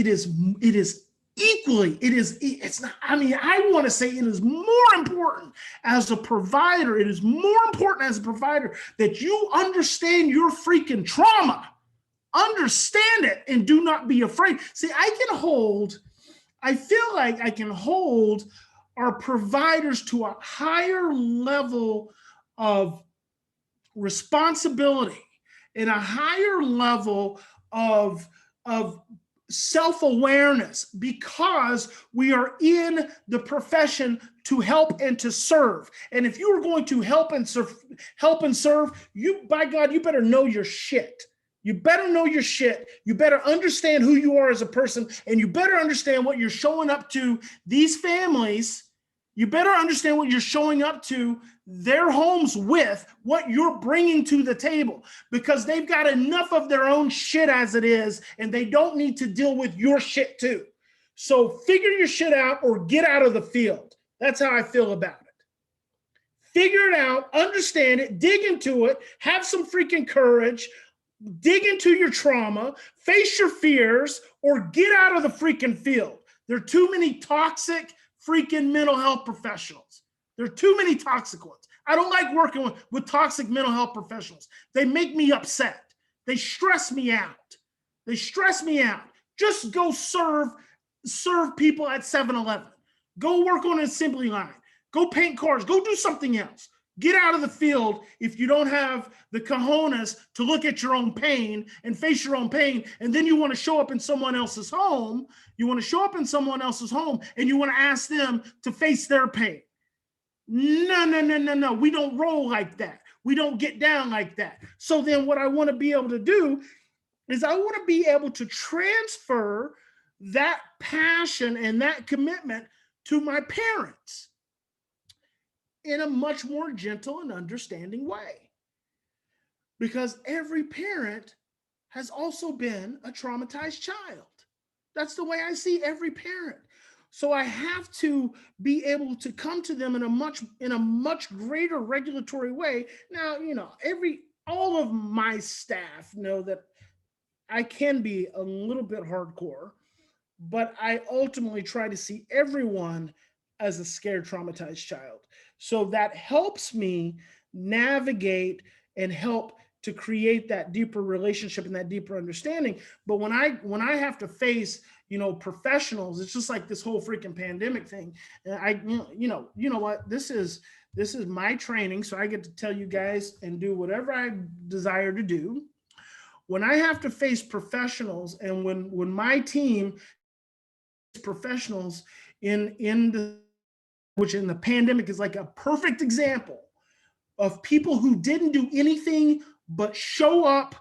not, I mean, I want to say it is more important as a provider. It is more important as a provider that you understand your freaking trauma, understand it, and do not be afraid. See, I feel like I can hold our providers to a higher level of responsibility and a higher level of self-awareness because we are in the profession to help and to serve. And if you are going to help and serve, you, by God, you better know your shit. You better know your shit. You better understand who you are as a person, and you better understand what you're showing up to these families. You better understand what you're showing up to their homes with, what you're bringing to the table, because they've got enough of their own shit as it is, and they don't need to deal with your shit too. So figure your shit out or get out of the field. That's how I feel about it. Figure it out, understand it, dig into it, have some freaking courage, dig into your trauma, face your fears, or get out of the freaking field. There are too many toxic freaking mental health professionals. There are too many toxic ones. I don't like working with toxic mental health professionals. They make me upset. They stress me out. They stress me out. Just go serve people at 7-Eleven. Go work on an assembly line. Go paint cars. Go do something else. Get out of the field if you don't have the cojones to look at your own pain and face your own pain. And then you want to show up in someone else's home. You want to show up in someone else's home and you want to ask them to face their pain. No. We don't roll like that. We don't get down like that. So then what I want to be able to do is I want to be able to transfer that passion and that commitment to my parents in a much more gentle and understanding way. Because every parent has also been a traumatized child. That's the way I see every parent. So I have to be able to come to them in a much greater regulatory way. Now, all of my staff know that I can be a little bit hardcore, but I ultimately try to see everyone as a scared, traumatized child. So that helps me navigate and help to create that deeper relationship and that deeper understanding. But when I have to face, professionals, it's just like this whole freaking pandemic thing. And you know what? This is my training, so I get to tell you guys and do whatever I desire to do. When I have to face professionals, and when my team professionals in the pandemic is like a perfect example of people who didn't do anything but show up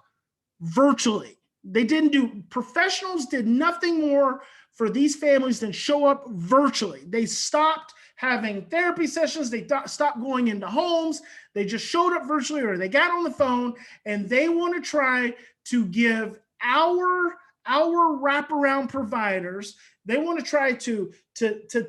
virtually. Professionals did nothing more for these families to show up virtually. They stopped having therapy sessions. They stopped going into homes. They just showed up virtually, or they got on the phone, and they want to try to give our wraparound providers, they want to try to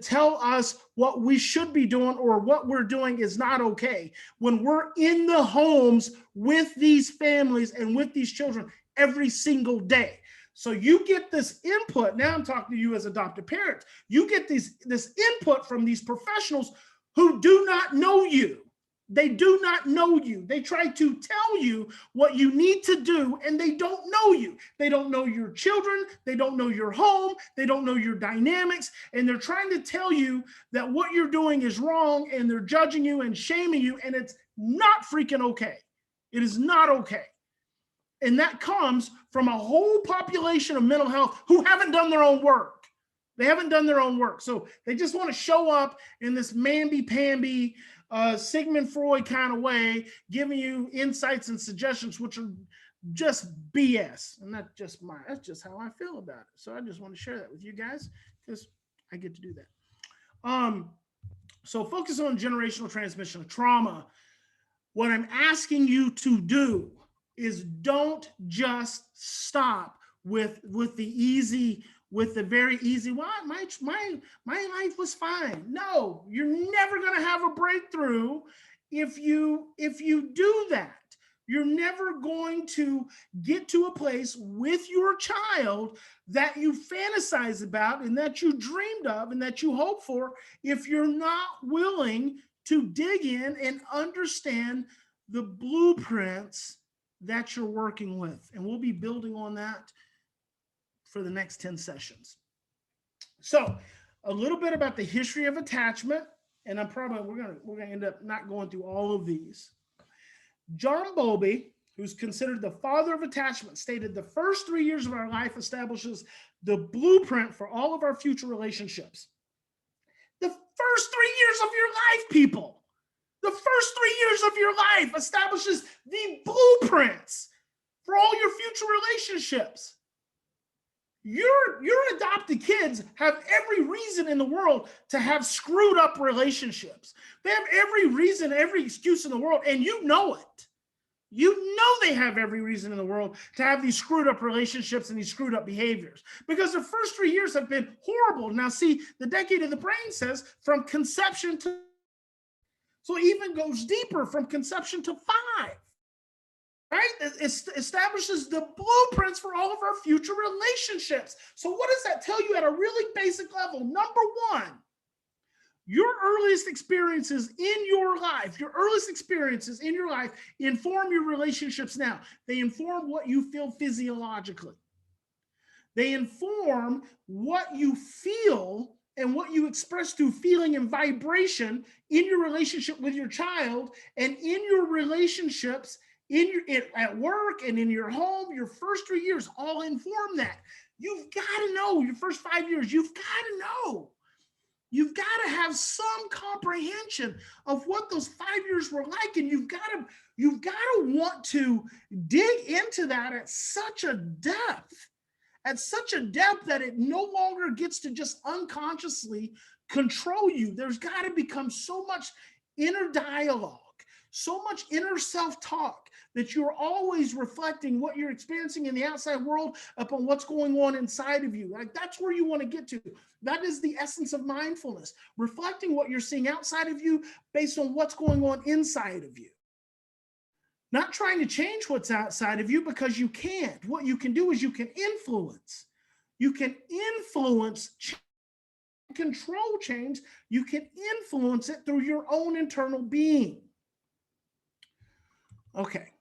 tell us what we should be doing or what we're doing is not okay when we're in the homes with these families and with these children every single day. So you get this input. Now I'm talking to you as adopted parents. You get this input from these professionals who do not know you. They do not know you. They try to tell you what you need to do, and they don't know you. They don't know your children. They don't know your home. They don't know your dynamics. And they're trying to tell you that what you're doing is wrong, and they're judging you and shaming you, and it's not freaking okay. It is not okay. And that comes from a whole population of mental health who haven't done their own work. They haven't done their own work. So they just want to show up in this mamby-pamby, Sigmund Freud kind of way, giving you insights and suggestions, which are just BS. And that's just how I feel about it. So I just want to share that with you guys because I get to do that. So focus on generational transmission of trauma. What I'm asking you to do is don't just stop with the very easy, well, my life was fine. No, you're never going to have a breakthrough if you do that. You're never going to get to a place with your child that you fantasize about and that you dreamed of and that you hope for if you're not willing to dig in and understand the blueprints that you're working with. And we'll be building on that for the next 10 sessions. So a little bit about the history of attachment, and we're gonna end up not going through all of these. John Bowlby, who's considered the father of attachment, stated the first 3 years of our life establishes the blueprint for all of our future relationships. The first 3 years of your life, people. The first 3 years of your life establishes the blueprints for all your future relationships. Your adopted kids have every reason in the world to have screwed up relationships. They have every reason, every excuse in the world, and you know it. You know they have every reason in the world to have these screwed up relationships and these screwed up behaviors because the first 3 years have been horrible. Now, see, the decade of the brain says from conception to, so it even goes deeper from conception to 5. Right? It establishes the blueprints for all of our future relationships. So what does that tell you at a really basic level? Number one, your earliest experiences in your life, inform your relationships now. They inform what you feel physiologically. They inform what you feel and what you express through feeling and vibration in your relationship with your child and in your relationships at work and in your home. Your first 3 years all inform that. You've got to know your first 5 years. You've got to know. You've got to have some comprehension of what those 5 years were like, and you've got to want to dig into that at such a depth that it no longer gets to just unconsciously control you. There's got to become so much inner dialogue, so much inner self-talk that you're always reflecting what you're experiencing in the outside world upon what's going on inside of you. Like that's where you want to get to. That is the essence of mindfulness, reflecting what you're seeing outside of you based on what's going on inside of you. Not trying to change what's outside of you because you can't. What you can do is you can influence. You can influence change, control change. You can influence it through your own internal being. Okay.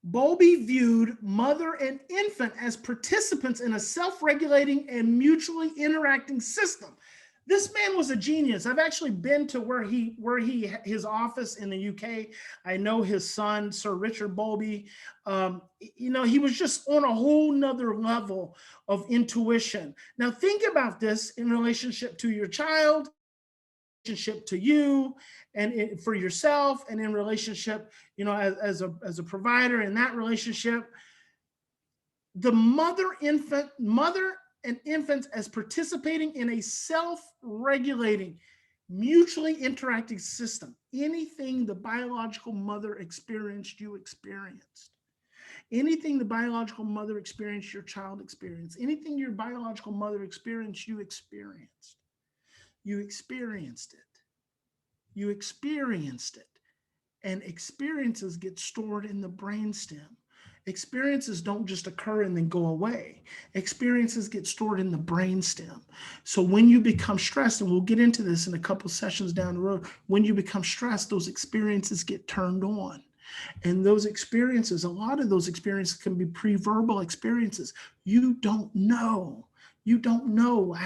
Bowlby viewed mother and infant as participants in a self-regulating and mutually interacting system. This man was a genius. I've actually been to his office in the UK. I know his son, Sir Richard Bowlby. He was just on a whole nother level of intuition. Now think about this in relationship to your child, relationship to you, and for yourself, and in relationship, as a provider in that relationship. The mother and infants as participating in a self-regulating, mutually interacting system. Anything the biological mother experienced, you experienced. Anything the biological mother experienced, your child experienced. Anything your biological mother experienced, you experienced. You experienced it. You experienced it. And experiences get stored in the brainstem. Experiences don't just occur and then go away. Experiences get stored in the brainstem. So when you become stressed, and we'll get into this in a couple sessions down the road, when you become stressed, those experiences get turned on. And those experiences, a lot of those experiences can be pre-verbal experiences. You don't know. You don't know. I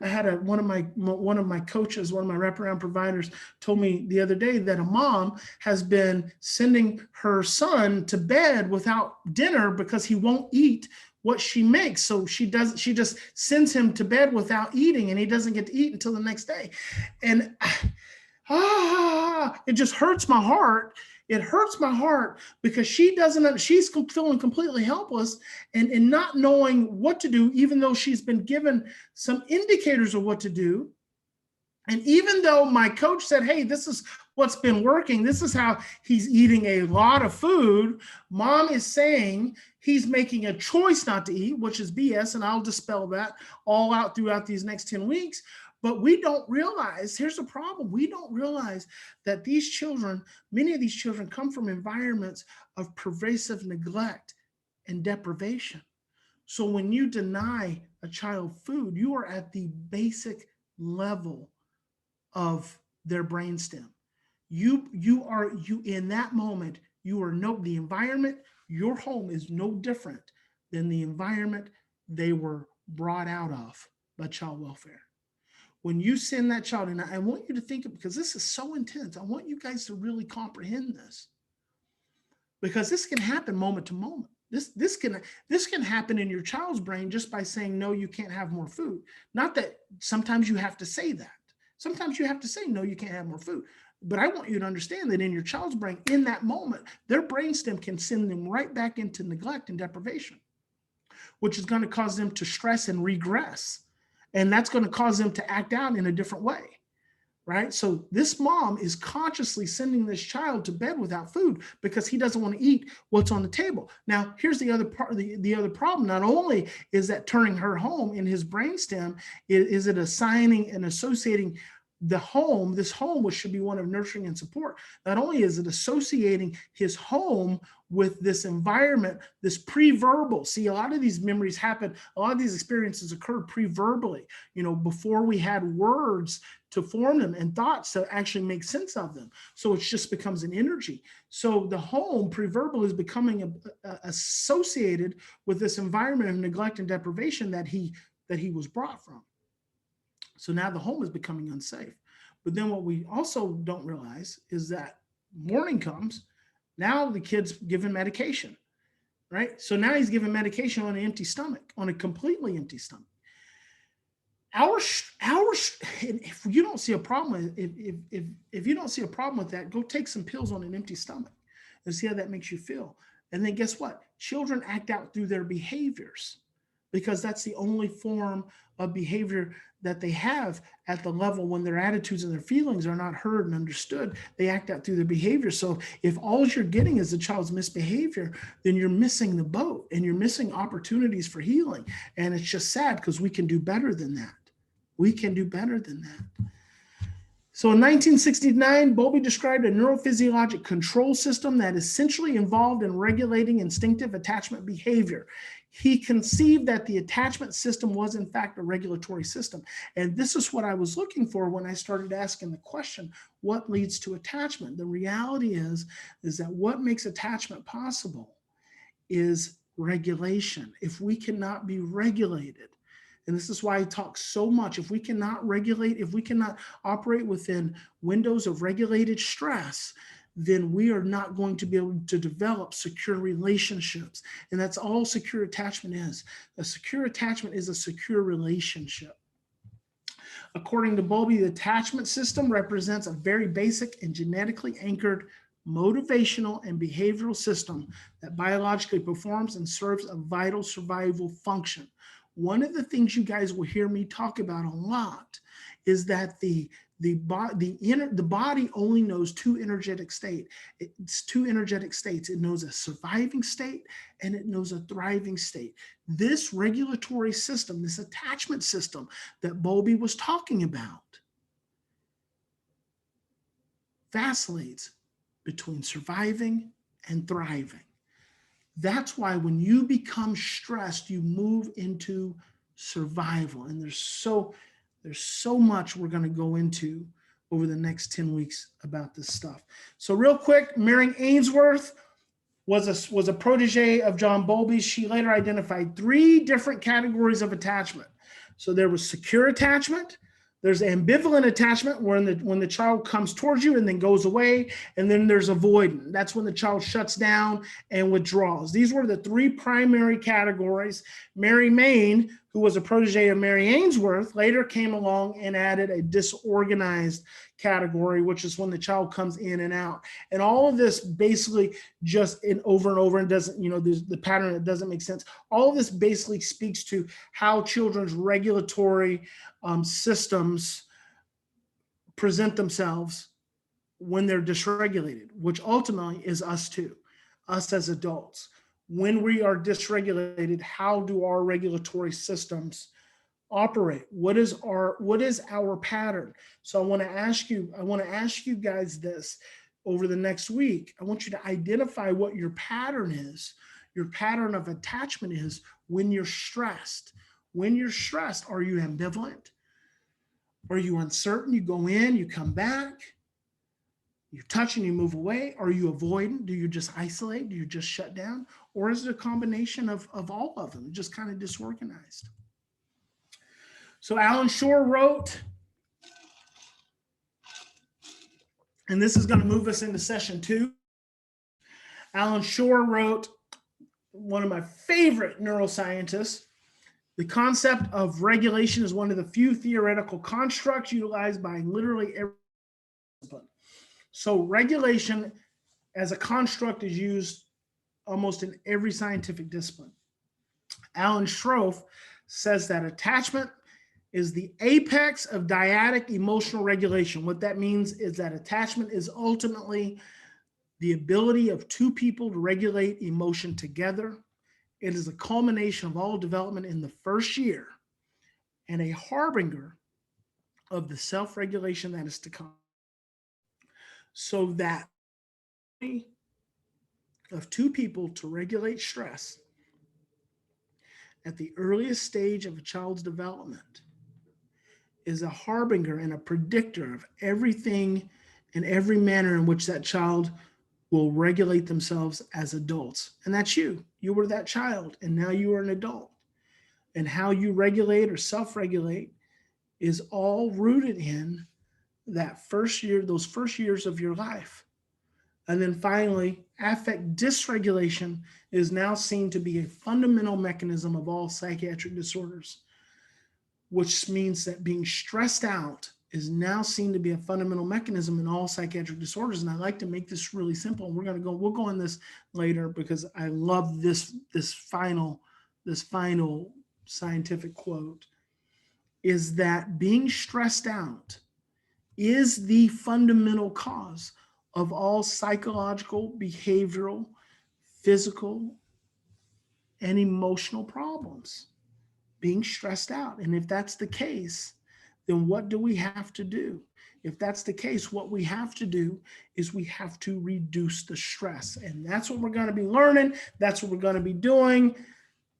had one of my coaches, one of my wraparound providers told me the other day that a mom has been sending her son to bed without dinner because he won't eat what she makes. So she just sends him to bed without eating, and he doesn't get to eat until the next day. And it just hurts my heart. It hurts my heart because she's feeling completely helpless and not knowing what to do, even though she's been given some indicators of what to do. And even though my coach said, hey, this is what's been working, this is how he's eating a lot of food, mom is saying he's making a choice not to eat, which is BS, and I'll dispel that all out throughout these next 10 weeks. But we don't realize, here's the problem, we don't realize that these children, many of these children come from environments of pervasive neglect and deprivation. So when you deny a child food, you are at the basic level of their brainstem. You in that moment, the environment, your home is no different than the environment they were brought out of by child welfare. When you send that child, and I want you to think, because this is so intense, I want you guys to really comprehend this, because this can happen moment to moment. This can happen in your child's brain just by saying, no, you can't have more food. Not that sometimes you have to say that. Sometimes you have to say, no, you can't have more food. But I want you to understand that in your child's brain, in that moment, their brainstem can send them right back into neglect and deprivation, which is going to cause them to stress and regress. And that's going to cause them to act out in a different way, right? So this mom is consciously sending this child to bed without food because he doesn't want to eat what's on the table. Now, here's the other part. The other problem. Not only is that turning her home in his brainstem, is it assigning and associating the home, this home, which should be one of nurturing and support. Not only is it associating his home with this environment, this pre-verbal. See, a lot of these memories happen, a lot of these experiences occurred pre-verbally, before we had words to form them and thoughts to actually make sense of them. So it just becomes an energy. So the home pre-verbal is becoming associated with this environment of neglect and deprivation that he was brought from. So now the home is becoming unsafe. But then what we also don't realize is that morning comes, now the kid's given medication, right? So now he's given medication on an empty stomach, on a completely empty stomach. If you don't see a problem, if you don't see a problem with that, go take some pills on an empty stomach and see how that makes you feel. And then guess what? Children act out through their behaviors, because that's the only form of behavior that they have at the level when their attitudes and their feelings are not heard and understood. They act out through their behavior. So if all you're getting is the child's misbehavior, then you're missing the boat and you're missing opportunities for healing. And it's just sad, because we can do better than that. We can do better than that. So in 1969, Bowlby described a neurophysiologic control system that is essentially involved in regulating instinctive attachment behavior. He conceived that the attachment system was in fact a regulatory system. And this is what I was looking for when I started asking the question, what leads to attachment? The reality is that what makes attachment possible is regulation. If we cannot be regulated, and this is why I talk so much, if we cannot regulate, if we cannot operate within windows of regulated stress, then we are not going to be able to develop secure relationships. And that's all secure attachment is. A secure attachment is a secure relationship. According to Bowlby, the attachment system represents a very basic and genetically anchored motivational and behavioral system that biologically performs and serves a vital survival function. one of the things you guys will hear me talk about a lot is that the body only knows two energetic states. It's two energetic states. It knows a surviving state and it knows a thriving state. This regulatory system, this attachment system that Bowlby was talking about, vacillates between surviving and thriving. That's why when you become stressed, you move into survival. And there's so much we're going to go into over the next 10 weeks about this stuff. So real quick, Mary Ainsworth was a protege of John Bowlby. She later identified 3 different categories of attachment. So there was secure attachment. There's ambivalent attachment when the child comes towards you and then goes away. And then there's avoidant. That's when the child shuts down and withdraws. These were the 3 primary categories. Mary Main, who was a protege of Mary Ainsworth, later came along and added a disorganized category, which is when the child comes in and out. And all of this basically just over and over and doesn't, the pattern, it doesn't make sense. All of this basically speaks to how children's regulatory systems present themselves when they're dysregulated, which ultimately is us too, us as adults. When we are dysregulated, how do our regulatory systems operate? What is our pattern? So I want to ask you guys this over the next week. I want you to identify what your pattern is. Your pattern of attachment is when you're stressed. When you're stressed, are you ambivalent? Are you uncertain? You go in, you come back, you touch and you move away. Are you avoidant? Do you just isolate? Do you just shut down? Or is it a combination of all of them, just kind of disorganized? So Alan Shore wrote, and this is going to move us into session 2. Alan Shore wrote, one of my favorite neuroscientists, the concept of regulation is one of the few theoretical constructs utilized by literally every discipline. So regulation as a construct is used almost in every scientific discipline. Alan Shroff says that attachment is the apex of dyadic emotional regulation. What that means is that attachment is ultimately the ability of 2 people to regulate emotion together. It is a culmination of all development in the first year and a harbinger of the self-regulation that is to come. So that of 2 people to regulate stress at the earliest stage of a child's development is a harbinger and a predictor of everything and every manner in which that child will regulate themselves as adults. And that's you. You were that child, and now you are an adult. And how you regulate or self-regulate is all rooted in that first year, those first years of your life. And then finally, affect dysregulation is now seen to be a fundamental mechanism of all psychiatric disorders, which means that being stressed out is now seen to be a fundamental mechanism in all psychiatric disorders. And I like to make this really simple. And we'll go on this later because I love this final scientific quote, is that being stressed out is the fundamental cause of all psychological, behavioral, physical, and emotional problems. Being stressed out. And if that's the case, then what do we have to do? If that's the case, what we have to do is we have to reduce the stress. And that's what we're going to be learning. That's what we're going to be doing.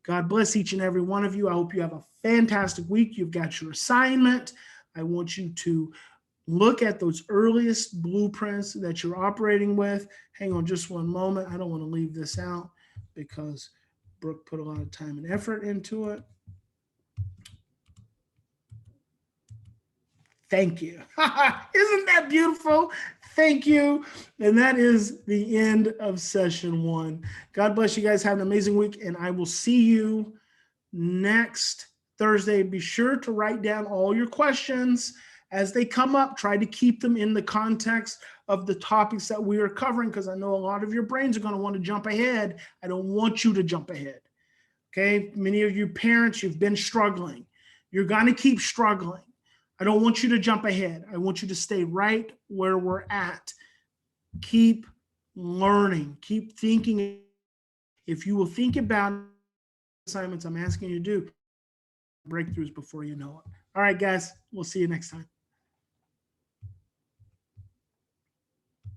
God bless each and every one of you. I hope you have a fantastic week. You've got your assignment. I want you to look at those earliest blueprints that you're operating with. Hang on just one moment. I don't want to leave this out because Brooke put a lot of time and effort into it. Thank you. Isn't that beautiful? Thank you. And that is the end of session 1. God bless you guys. Have an amazing week. And I will see you next Thursday. Be sure to write down all your questions as they come up. Try to keep them in the context of the topics that we are covering, because I know a lot of your brains are going to want to jump ahead. I don't want you to jump ahead. Okay, many of you parents, you've been struggling. You're going to keep struggling. I don't want you to jump ahead. I want you to stay right where we're at. Keep learning, keep thinking. If you will think about assignments I'm asking you to do, breakthroughs before you know it. All right, guys, we'll see you next time.